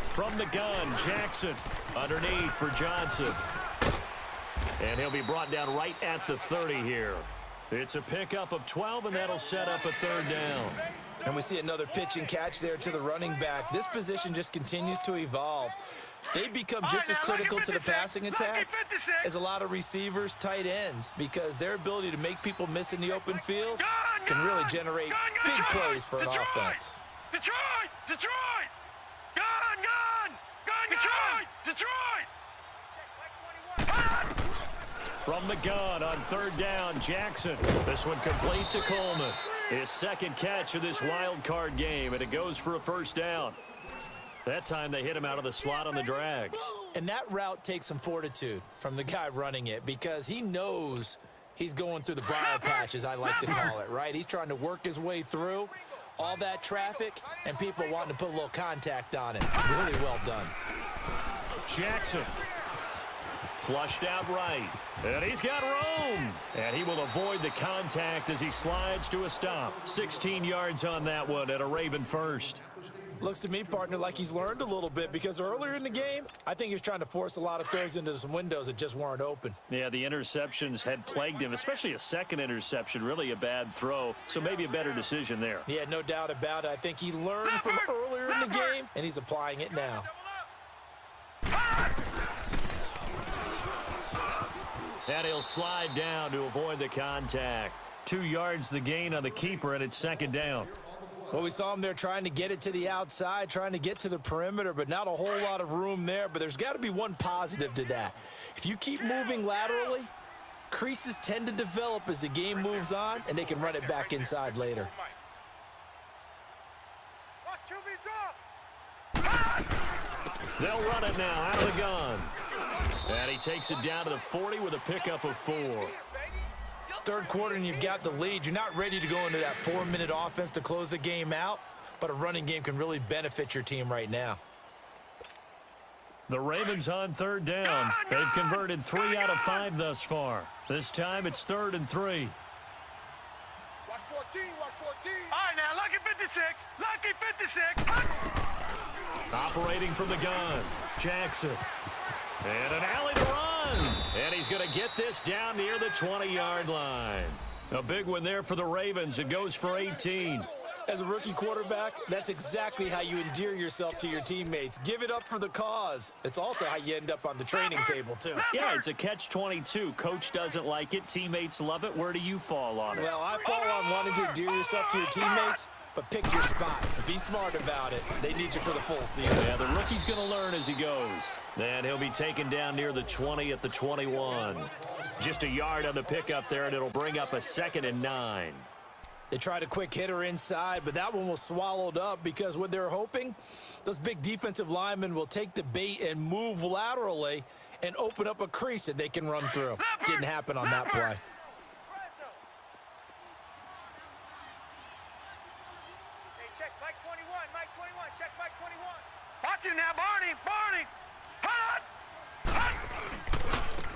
Speaker 7: From the gun, Jackson underneath for Johnson. And he'll be brought down right at the 30 here. It's a pickup of 12, and that'll set up a third down.
Speaker 8: And we see another pitch and catch there to the running back. This position just continues to evolve. They become just as critical to the passing attack as a lot of receivers, tight ends, because their ability to make people miss in the open field can really generate big plays for an offense.
Speaker 3: Detroit! Detroit! Gun! Detroit!
Speaker 7: From the gun on third down, Jackson. This one complete to Coleman. His second catch of this wild card game, and it goes for a first down. That time they hit him out of the slot on the drag.
Speaker 8: And that route takes some fortitude from the guy running it, because he knows he's going through the briar patch, as I like to call it, right? He's trying to work his way through all that traffic and people wanting to put a little contact on it. Really well done.
Speaker 7: Jackson. Flushed out right. And he's got room. And he will avoid the contact as he slides to a stop. 16 yards on that one at a Raven first.
Speaker 8: Looks to me, partner, like he's learned a little bit, because earlier in the game, I think he was trying to force a lot of throws into some windows that just weren't open.
Speaker 7: Yeah, the interceptions had plagued him, especially a second interception, really a bad throw. So maybe a better decision there.
Speaker 8: Yeah, no doubt about it. I think he learned from earlier in the game, and he's applying it now.
Speaker 7: And he'll slide down to avoid the contact. 2 yards the gain on the keeper, and it's second down.
Speaker 8: Well, we saw him there trying to get it to the outside, trying to get to the perimeter, but not a whole lot of room there. But there's got to be one positive to that. If you keep moving laterally, creases tend to develop as the game moves on, and they can run it back inside later.
Speaker 3: Watch QB drop!
Speaker 7: They'll run it now out of the gun. And he takes it down to the 40 with a pickup of 4.
Speaker 8: Third quarter and you've got the lead. You're not ready to go into that 4-minute offense to close the game out, but a running game can really benefit your team right now.
Speaker 7: The Ravens on third down. They've converted 3 out of 5 thus far. This time it's 3rd and 3.
Speaker 2: Watch 14, watch 14.
Speaker 3: All right, now, lucky 56. Lucky 56.
Speaker 7: Operating from the gun, Jackson. And an alley to run. And he's going to get this down near the 20-yard line. A big one there for the Ravens. It goes for 18.
Speaker 8: As a rookie quarterback, that's exactly how you endear yourself to your teammates. Give it up for the cause. It's also how you end up on the training table, too.
Speaker 7: Yeah, it's a catch-22. Coach doesn't like it. Teammates love it. Where do you fall on it?
Speaker 8: Well, I fall on wanting to endear yourself to your teammates, but pick your spots. Be smart about it. They need you for the full season.
Speaker 7: Yeah, the rookie's going to learn as he goes. And he'll be taken down near the 20 at the 21. Just a yard on the pickup there, and it'll bring up a 2nd and 9.
Speaker 8: They tried a quick hitter inside, but that one was swallowed up, because what they're hoping, those big defensive linemen will take the bait and move laterally and open up a crease that they can run through. Didn't happen on that play.
Speaker 3: Check Mike 21, Mike 21, check Mike 21. Watch him now, Barney. Hot!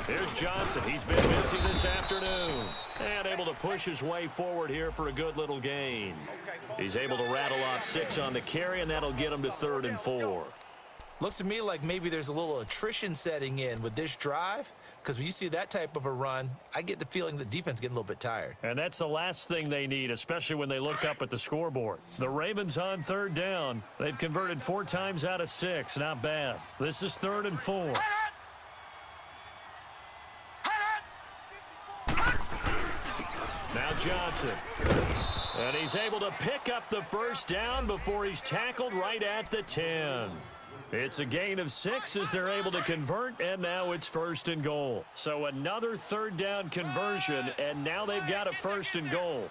Speaker 7: Here's Johnson. He's been busy this afternoon and able to push his way forward here for a good little gain. He's able to rattle off 6 on the carry, and that'll get him to 3rd and 4.
Speaker 8: Looks to me like maybe there's a little attrition setting in with this drive, because when you see that type of a run, I get the feeling the defense getting a little bit tired.
Speaker 7: And that's the last thing they need, especially when they look up at the scoreboard. The Ravens on third down. They've converted 4 times out of 6. Not bad. This is 3rd and 4. Now Johnson. And he's able to pick up the first down before he's tackled right at the 10. It's a gain of 6 as they're able to convert, and now it's 1st and goal. So another 3rd down conversion, and now they've got a 1st and goal.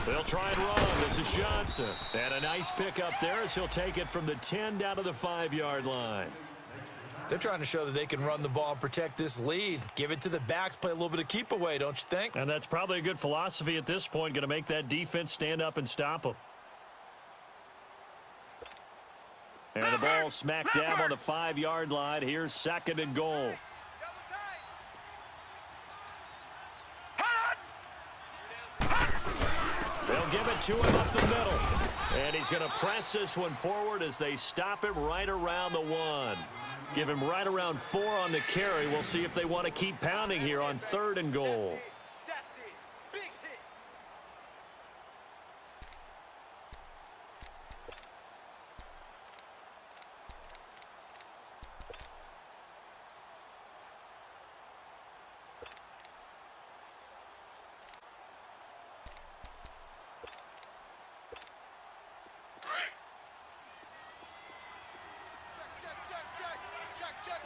Speaker 7: They'll try and run. This is Johnson. And a nice pickup there as he'll take it from the 10 down to the 5-yard line.
Speaker 8: They're trying to show that they can run the ball and protect this lead. Give it to the backs, play a little bit of keep away, don't you think?
Speaker 7: And that's probably a good philosophy at this point, going to make that defense stand up and stop them. And the ball smack dab on the 5-yard line. Here's 2nd and goal. They'll give it to him up the middle. And he's going to press this one forward as they stop him right around the 1. Give him right around 4 on the carry. We'll see if they want to keep pounding here on 3rd and goal.
Speaker 3: That's it. Big hit.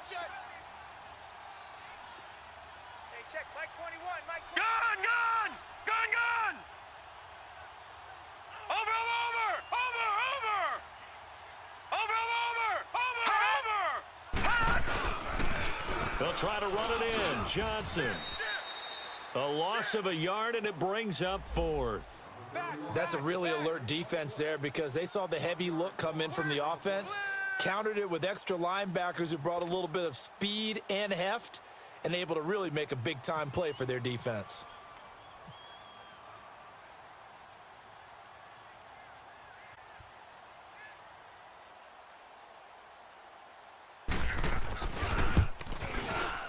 Speaker 3: Check. Hey, check. Mike 21. Mike 21. Gun! Over!
Speaker 7: They'll try to run it in. Johnson. A loss of a yard, and it brings up 4th.
Speaker 8: That's a really alert defense there because they saw the heavy look come in from the offense, countered it with extra linebackers who brought a little bit of speed and heft, and able to really make a big-time play for their defense.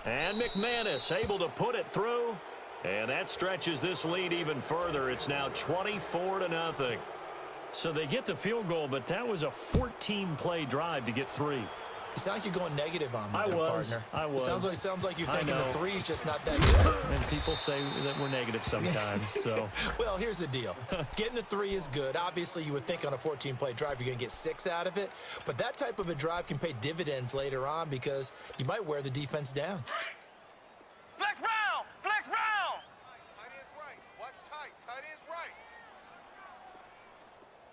Speaker 7: And McManus able to put it through. And that stretches this lead even further. It's now 24-0. So they get the field goal, but that was a 14-play drive to get 3.
Speaker 8: You sound like you're going negative on me,
Speaker 7: I was.
Speaker 8: Sounds like you're thinking the 3's just not that good.
Speaker 7: And people say that we're negative sometimes. So,
Speaker 8: well, here's the deal. Getting the 3 is good. Obviously, you would think on a 14-play drive you're going to get 6 out of it. But that type of a drive can pay dividends later on because you might wear the defense down.
Speaker 3: Flex round! Tight end's right. Watch tight. Tight end's right.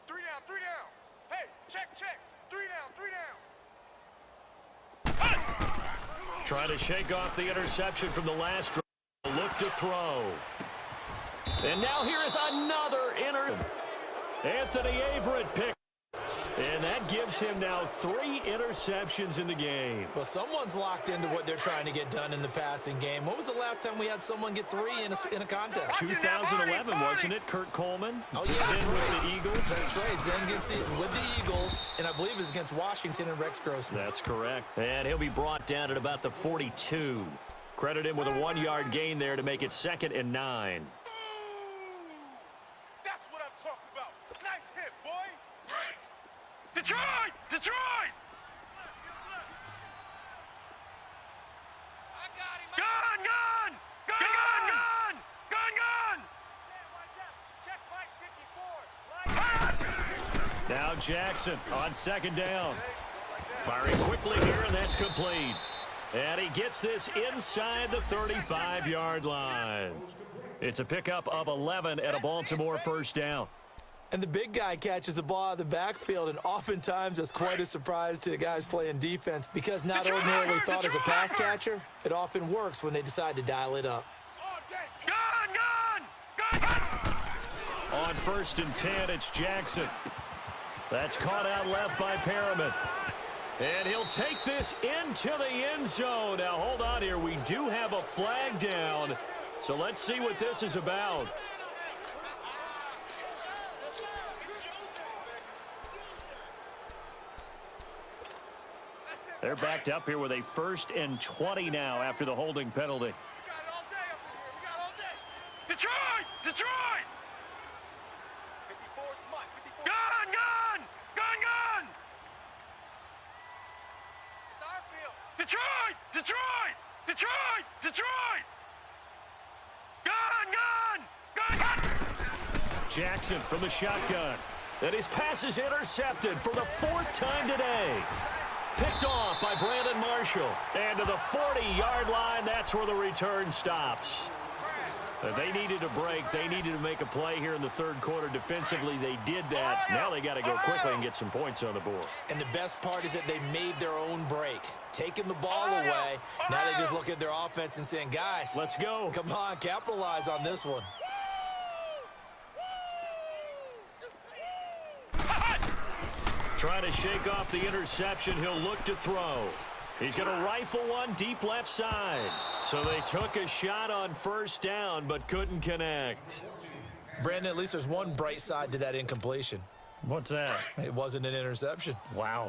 Speaker 3: 3 down. Hey, check. 3 down.
Speaker 7: trying to shake off the interception from the last drive. Look to throw. And now here is another Anthony Averett pick. And that gives him now 3 interceptions in the game.
Speaker 8: Well, someone's locked into what they're trying to get done in the passing game. When was the last time we had someone get 3 in a contest?
Speaker 7: 2011, wasn't it? Kurt Coleman.
Speaker 8: Oh, yeah, that's
Speaker 7: then
Speaker 8: right.
Speaker 7: With the Eagles.
Speaker 8: That's right. He's then against with the Eagles, and I believe it's against Washington and Rex Grossman.
Speaker 7: That's correct. And he'll be brought down at about the 42. Credit him with a 1-yard gain there to make it 2nd and 9.
Speaker 3: That's what I'm talking about. Nice hit, boy. Detroit! I got him. Gun! Check Mike 54.
Speaker 7: Now Jackson on 2nd down. Firing quickly here, and that's complete. And he gets this inside the 35-yard line. It's a pickup of 11 at a Baltimore 1st down.
Speaker 8: And the big guy catches the ball out of the backfield, and oftentimes that's quite a surprise to the guys playing defense because not ordinarily thought as a pass catcher, it often works when they decide to dial it up.
Speaker 7: On 1st and 10, it's Jackson. That's caught out left by Perriman. And he'll take this into the end zone. Now, hold on here. We do have a flag down, so let's see what this is about. They're backed up here with a 1st and 20 now after the holding penalty.
Speaker 3: We got all day up in here. We got all day. Detroit! 54's Mike. 54. Gun! It's our field. Detroit! Gun!
Speaker 7: Jackson from the shotgun. And his pass is intercepted for the 4th time today. Picked off by Brandon Marshall. And to the 40-yard line, that's where the return stops. They needed a break. They needed to make a play here in the 3rd quarter. Defensively, they did that. Now they got to go quickly and get some points on the board.
Speaker 8: And the best part is that they made their own break. Taking the ball away, now they just look at their offense and saying, guys,
Speaker 7: let's go.
Speaker 8: Come on, capitalize on this one.
Speaker 7: Trying to shake off the interception. He'll look to throw. He's going to rifle one deep left side. So they took a shot on 1st down, but couldn't connect.
Speaker 8: Brandon, at least there's one bright side to that incompletion.
Speaker 7: What's that?
Speaker 8: It wasn't an interception.
Speaker 7: Wow.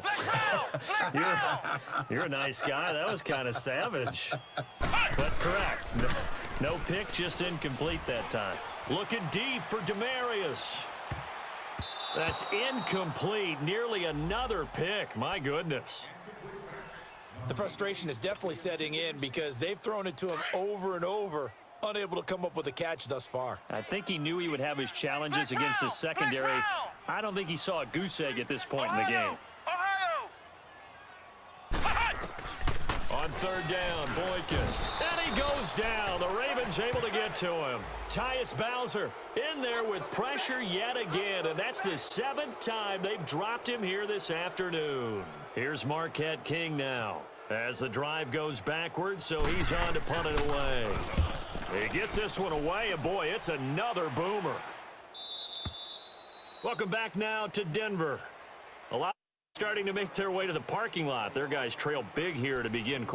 Speaker 7: You're a nice guy. That was kind of savage. But correct. No pick, just incomplete that time. Looking deep for Demarius. That's incomplete. Nearly another pick. My goodness.
Speaker 8: The frustration is definitely setting in because they've thrown it to him over and over, unable to come up with a catch thus far.
Speaker 7: I think he knew he would have his challenges against his secondary. I don't think he saw a goose egg at this point in the game. On third down, Boykin. And he goes down. The Ravens able to get to him. Tyus Bowser in there with pressure yet again. And that's the 7th time they've dropped him here this afternoon. Here's Marquette King now as the drive goes backwards, so he's on to punt it away. He gets this one away, and boy, it's another boomer. Welcome back now to Denver. A lot starting to make their way to the parking lot. Their guys trail big here to begin.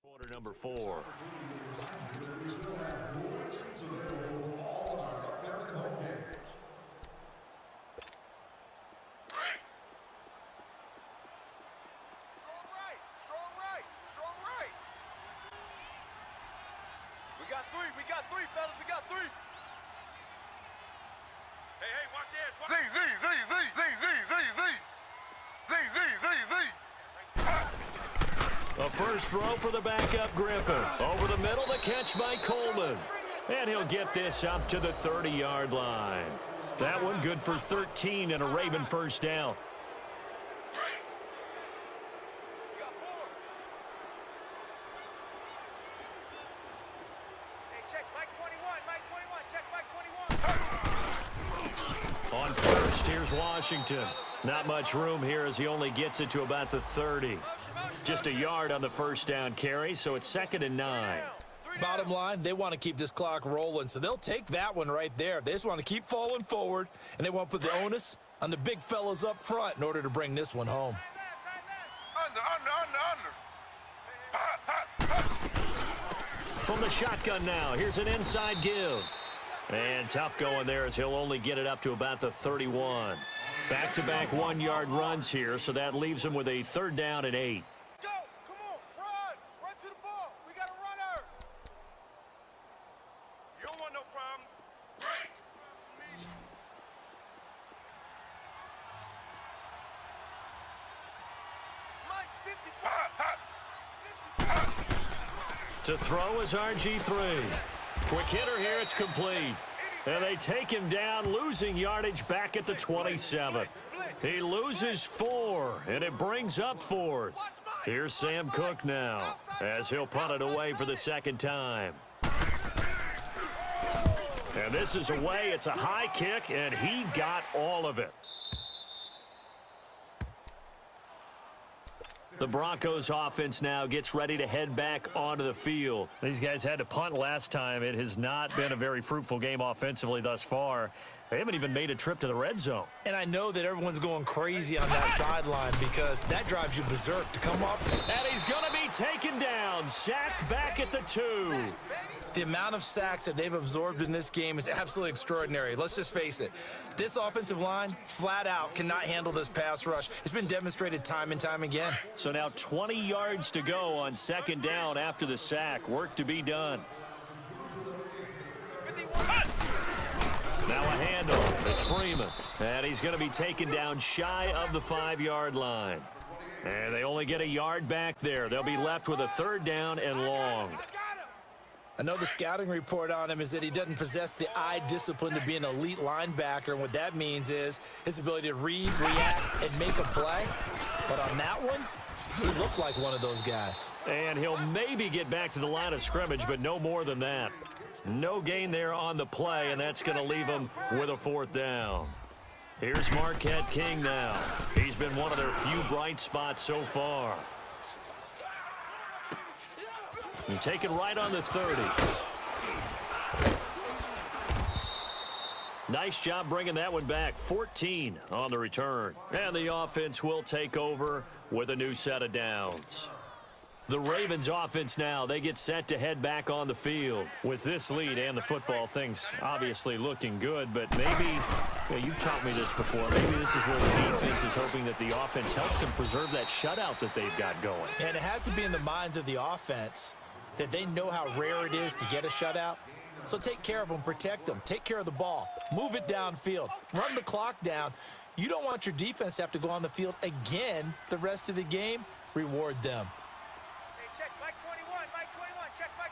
Speaker 7: Quarter number 4.
Speaker 3: We got three, fellas. We got three. Hey, watch the edge.
Speaker 7: A first throw for the backup Griffin. Over the middle, the catch by Coleman. And he'll get this up to the 30-yard line. That one good for 13 and a Raven first down. On first, here's Washington. Not much room here as he only gets it to about the 30. Just a yard on the first down carry, so it's 2nd and 9.
Speaker 8: Bottom line, they want to keep this clock rolling, so they'll take that one right there. They just want to keep falling forward, and they want to put the onus on the big fellas up front in order to bring this one home.
Speaker 7: From the shotgun now, here's an inside give. And tough going there as he'll only get it up to about the 31. Back-to-back 1-yard runs here, so that leaves him with a 3rd down and 8.
Speaker 3: Go! Come on! Run to the ball! We got a runner! You don't want no problems. Mine's 55.
Speaker 7: To throw is RG3. Quick hitter here, it's complete. And they take him down, losing yardage back at the 27. He loses 4, and it brings up 4th. Here's Sam Cook now, as he'll punt it away for the 2nd time. And this is away. It's a high kick, and he got all of it. The Broncos offense now gets ready to head back onto the field. These guys had to punt last time. It has not been a very fruitful game offensively thus far. They haven't even made a trip to the red zone.
Speaker 8: And I know that everyone's going crazy on that sideline because that drives you berserk to come up.
Speaker 7: And he's going to be taken down, sacked back at the 2.
Speaker 8: The amount of sacks that they've absorbed in this game is absolutely extraordinary. Let's just face it. This offensive line, flat out, cannot handle this pass rush. It's been demonstrated time and time again.
Speaker 7: So now 20 yards to go on 2nd down after the sack. Work to be done. Now a handoff. It's Freeman. And he's going to be taken down shy of the 5-yard line. And they only get a yard back there. They'll be left with a 3rd down and long.
Speaker 8: I know the scouting report on him is that he doesn't possess the eye discipline to be an elite linebacker, and what that means is his ability to read, react, and make a play. But on that one, He looked like one of those guys.
Speaker 7: And he'll maybe get back to the line of scrimmage, but no more than that. No gain there on the play, and that's going to leave him with a 4th down. Here's Marquette King now. He's been one of their few bright spots so far. And taken right on the 30. Nice job bringing that one back. 14 on the return. And the offense will take over with a new set of downs. The Ravens offense now, they get set to head back on the field. With this lead and the football, things obviously looking good, but maybe, you've taught me this before, maybe this is where the defense is hoping that the offense helps them preserve that shutout that they've got going.
Speaker 8: And it has to be in the minds of the offense that they know how rare it is to get a shutout. So take care of them, protect them, take care of the ball, move it downfield, run the clock down. You don't want your defense to have to go on the field again the rest of the game. Reward them.
Speaker 2: Check Mike 21, Mike 21, check Mike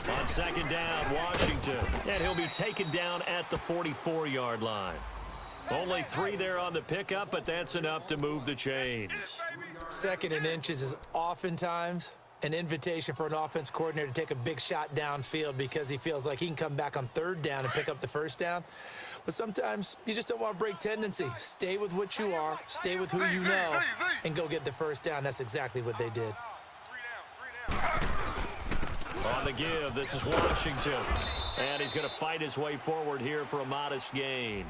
Speaker 2: 21.
Speaker 7: On 2nd down, Washington. And he'll be taken down at the 44-yard line. Only 3 there on the pickup, but that's enough to move the chains.
Speaker 8: 2nd and inches is oftentimes an invitation for an offense coordinator to take a big shot downfield because he feels like he can come back on 3rd down and pick up the 1st down. But sometimes you just don't want to break tendency. Stay with what you are, stay with who you know, and go get the 1st down. That's exactly what they did.
Speaker 2: 3 down.
Speaker 7: On the give, this is Washington. And he's going to fight his way forward here for a modest gain.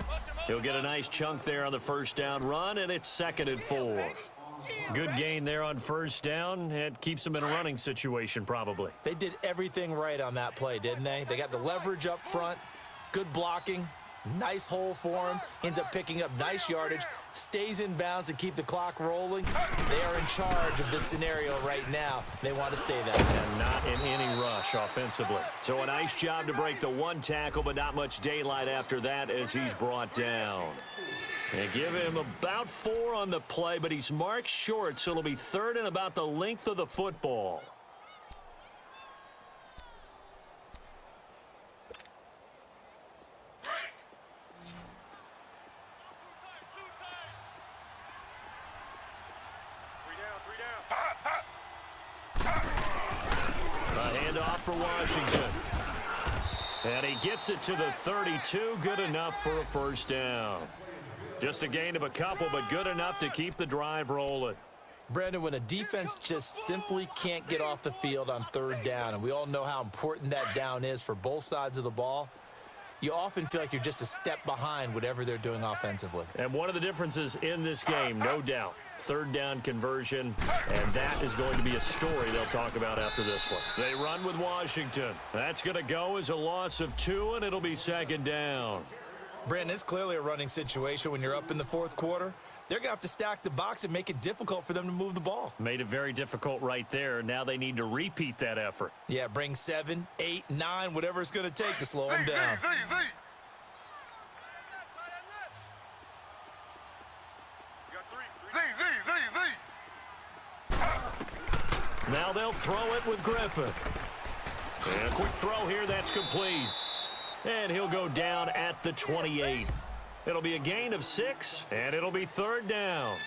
Speaker 7: He'll get a nice chunk there on the 1st down run, and it's 2nd and 4. Good gain there on 1st down. It keeps them in a running situation, probably.
Speaker 8: They did everything right on that play, didn't they? They got the leverage up front, good blocking, nice hole for him, ends up picking up nice yardage, stays in bounds and keep the clock rolling. They are in charge of this scenario right now. They want to stay that way.
Speaker 7: And not in any rush offensively. So a nice job to break the 1 tackle, but not much daylight after that as he's brought down. They give him about 4 on the play, but he's marked short, so it'll be 3rd and about the length of the football. A handoff for Washington. And he gets it to the 32, good enough for a 1st down. Just a gain of a couple, but good enough to keep the drive rolling.
Speaker 8: Brandon, when a defense just simply can't get off the field on 3rd down, and we all know how important that down is for both sides of the ball, you often feel like you're just a step behind whatever they're doing offensively.
Speaker 7: And one of the differences in this game, no doubt, 3rd down conversion, and that is going to be a story they'll talk about after this one. They run with Washington. That's going to go as a loss of 2, and it'll be 2nd down.
Speaker 8: Brandon, it's clearly a running situation when you're up in the 4th quarter. They're going to have to stack the box and make it difficult for them to move the ball.
Speaker 7: Made it very difficult right there. Now they need to repeat that effort.
Speaker 8: Yeah, bring 7, 8, 9, whatever it's going to take to slow them down.
Speaker 7: Now they'll throw it with Griffin. And a quick throw here, that's complete. And he'll go down at the 28. It'll be a gain of 6, and it'll be 3rd down.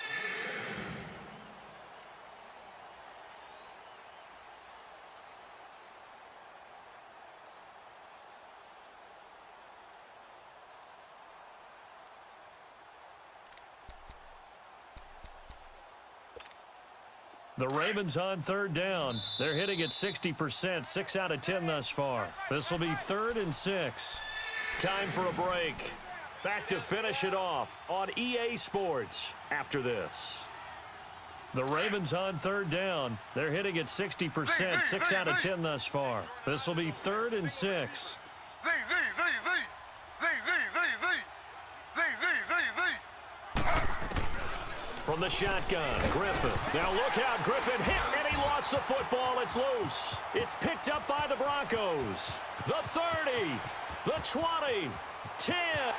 Speaker 7: The Ravens on 3rd down. They're hitting at 60%, 6 out of 10 thus far. This will be 3rd and 6. Time for a break. Back to finish it off on EA Sports after this. The Ravens on 3rd down. They're hitting at 60%, 6 out of 10 thus far. This will be 3rd and 6. From the shotgun, Griffin. Now look out, Griffin hit, and he lost the football. It's loose. It's picked up by the Broncos. The 30, the 20, 10,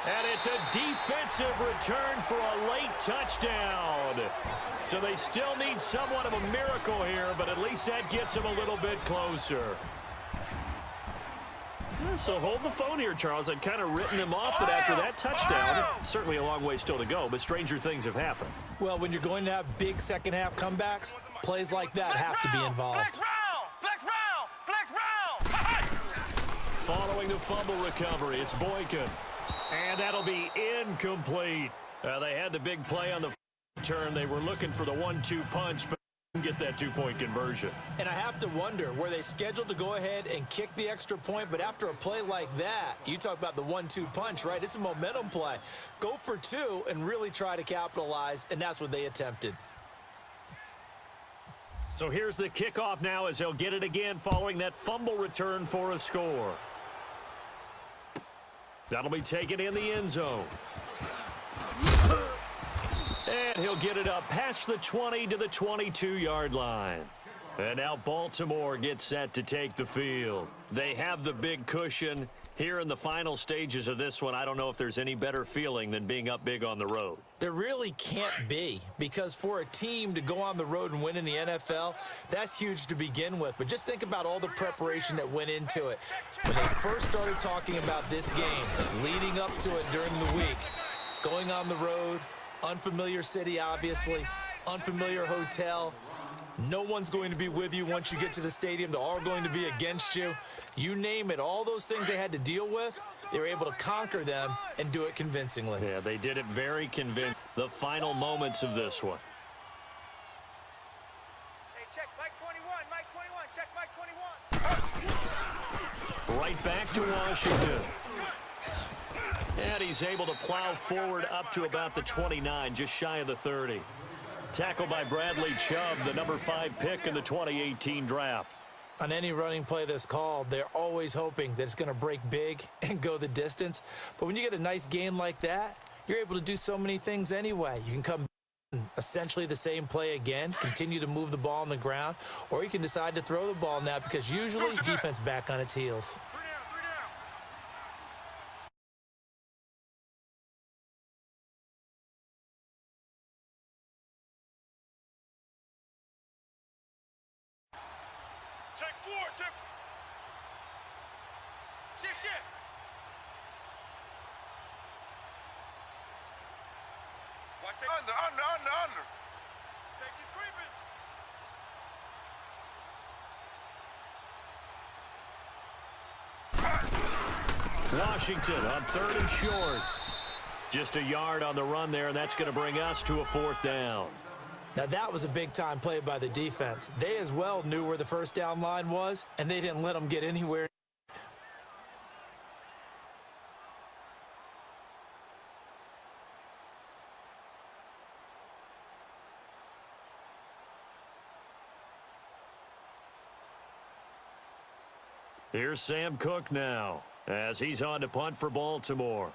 Speaker 7: and it's a defensive return for a late touchdown. So they still need somewhat of a miracle here, but at least that gets them a little bit closer. So hold the phone here, Charles. I'd kind of written him off, but after that touchdown, certainly a long way still to go, but stranger things have happened.
Speaker 8: Well, when you're going to have big second-half comebacks, plays like that have to be involved.
Speaker 7: Following the fumble recovery, it's Boykin. And that'll be incomplete. They had the big play on the turn. They were looking for the 1-2 punch, but didn't get that two-point conversion.
Speaker 8: And I have to wonder, were they scheduled to go ahead and kick the extra point, but after a play like that, you talk about the 1-2 punch, right? It's a momentum play. Go for two and really try to capitalize, and that's what they attempted.
Speaker 7: So here's the kickoff now as they'll get it again following that fumble return for a score. That'll be taken in the end zone. And he'll get it up past the 20 to the 22-yard line. And now Baltimore gets set to take the field. They have the big cushion. Here in the final stages of this one, I don't know if there's any better feeling than being up big on the road.
Speaker 8: There really can't be, because for a team to go on the road and win in the NFL, that's huge to begin with. But just think about all the preparation that went into it. When they first started talking about this game, leading up to it during the week, going on the road, unfamiliar city, obviously, unfamiliar hotel. No one's going to be with you once you get to the stadium. They're all going to be against you. You name it, all those things they had to deal with, they were able to conquer them and do it convincingly.
Speaker 7: Yeah, they did it very convincing. The final moments of this one.
Speaker 2: Hey, check Mike 21, check Mike 21.
Speaker 7: Right back to Washington. And he's able to plow forward up to about the 29, just shy of the 30. Tackled by Bradley Chubb, the number 5 pick in the 2018 draft.
Speaker 8: On any running play that's called, they're always hoping that it's going to break big and go the distance. But when you get a nice gain like that, you're able to do so many things anyway. You can come essentially the same play again, continue to move the ball on the ground, or you can decide to throw the ball now because usually defense back on its heels.
Speaker 2: Shift. Watch it. Under. Safety's creeping.
Speaker 7: Washington on 3rd and short. Just a yard on the run there, and that's going to bring us to a 4th down.
Speaker 8: Now that was a big-time play by the defense. They as well knew where the first down line was, and they didn't let them get anywhere.
Speaker 7: Here's Sam Cook now as he's on to punt for Baltimore.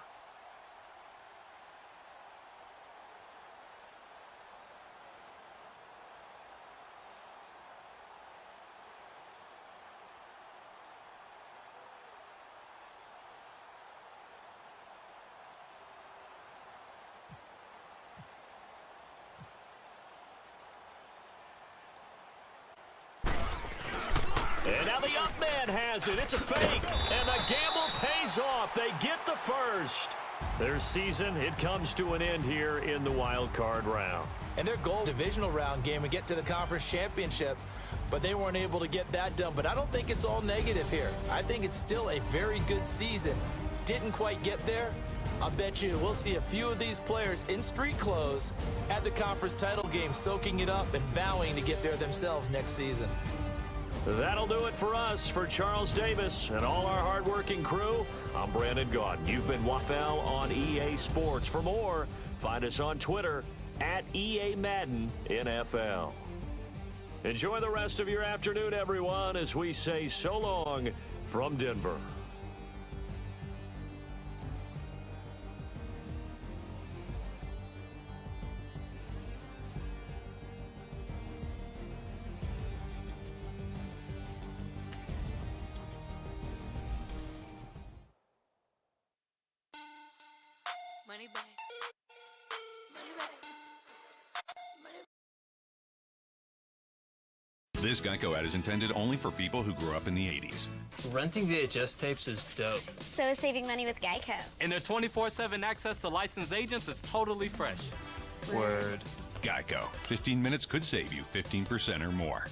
Speaker 7: And now the up man has it. It's a fake. And the gamble pays off. They get the first. Their season, it comes to an end here in the wild card round.
Speaker 8: And their goal, divisional round game, and get to the conference championship, but they weren't able to get that done. But I don't think it's all negative here. I think it's still a very good season. Didn't quite get there. I bet you we'll see a few of these players in street clothes at the conference title game, soaking it up and vowing to get there themselves next season.
Speaker 7: That'll do it for us. For Charles Davis and all our hardworking crew, I'm Brandon Gaudin. You've been WAFL on EA Sports. For more, find us on Twitter at EA Madden NFL. Enjoy the rest of your afternoon, everyone, as we say so long from Denver.
Speaker 9: Money back. Money back. Money back.
Speaker 10: This Geico ad is intended only for people who grew up in the 80s.
Speaker 11: Renting VHS tapes is dope.
Speaker 12: So is saving money with Geico.
Speaker 13: And their 24/7 access to licensed agents is totally fresh.
Speaker 11: Word.
Speaker 10: Geico. 15 minutes could save you 15% or more.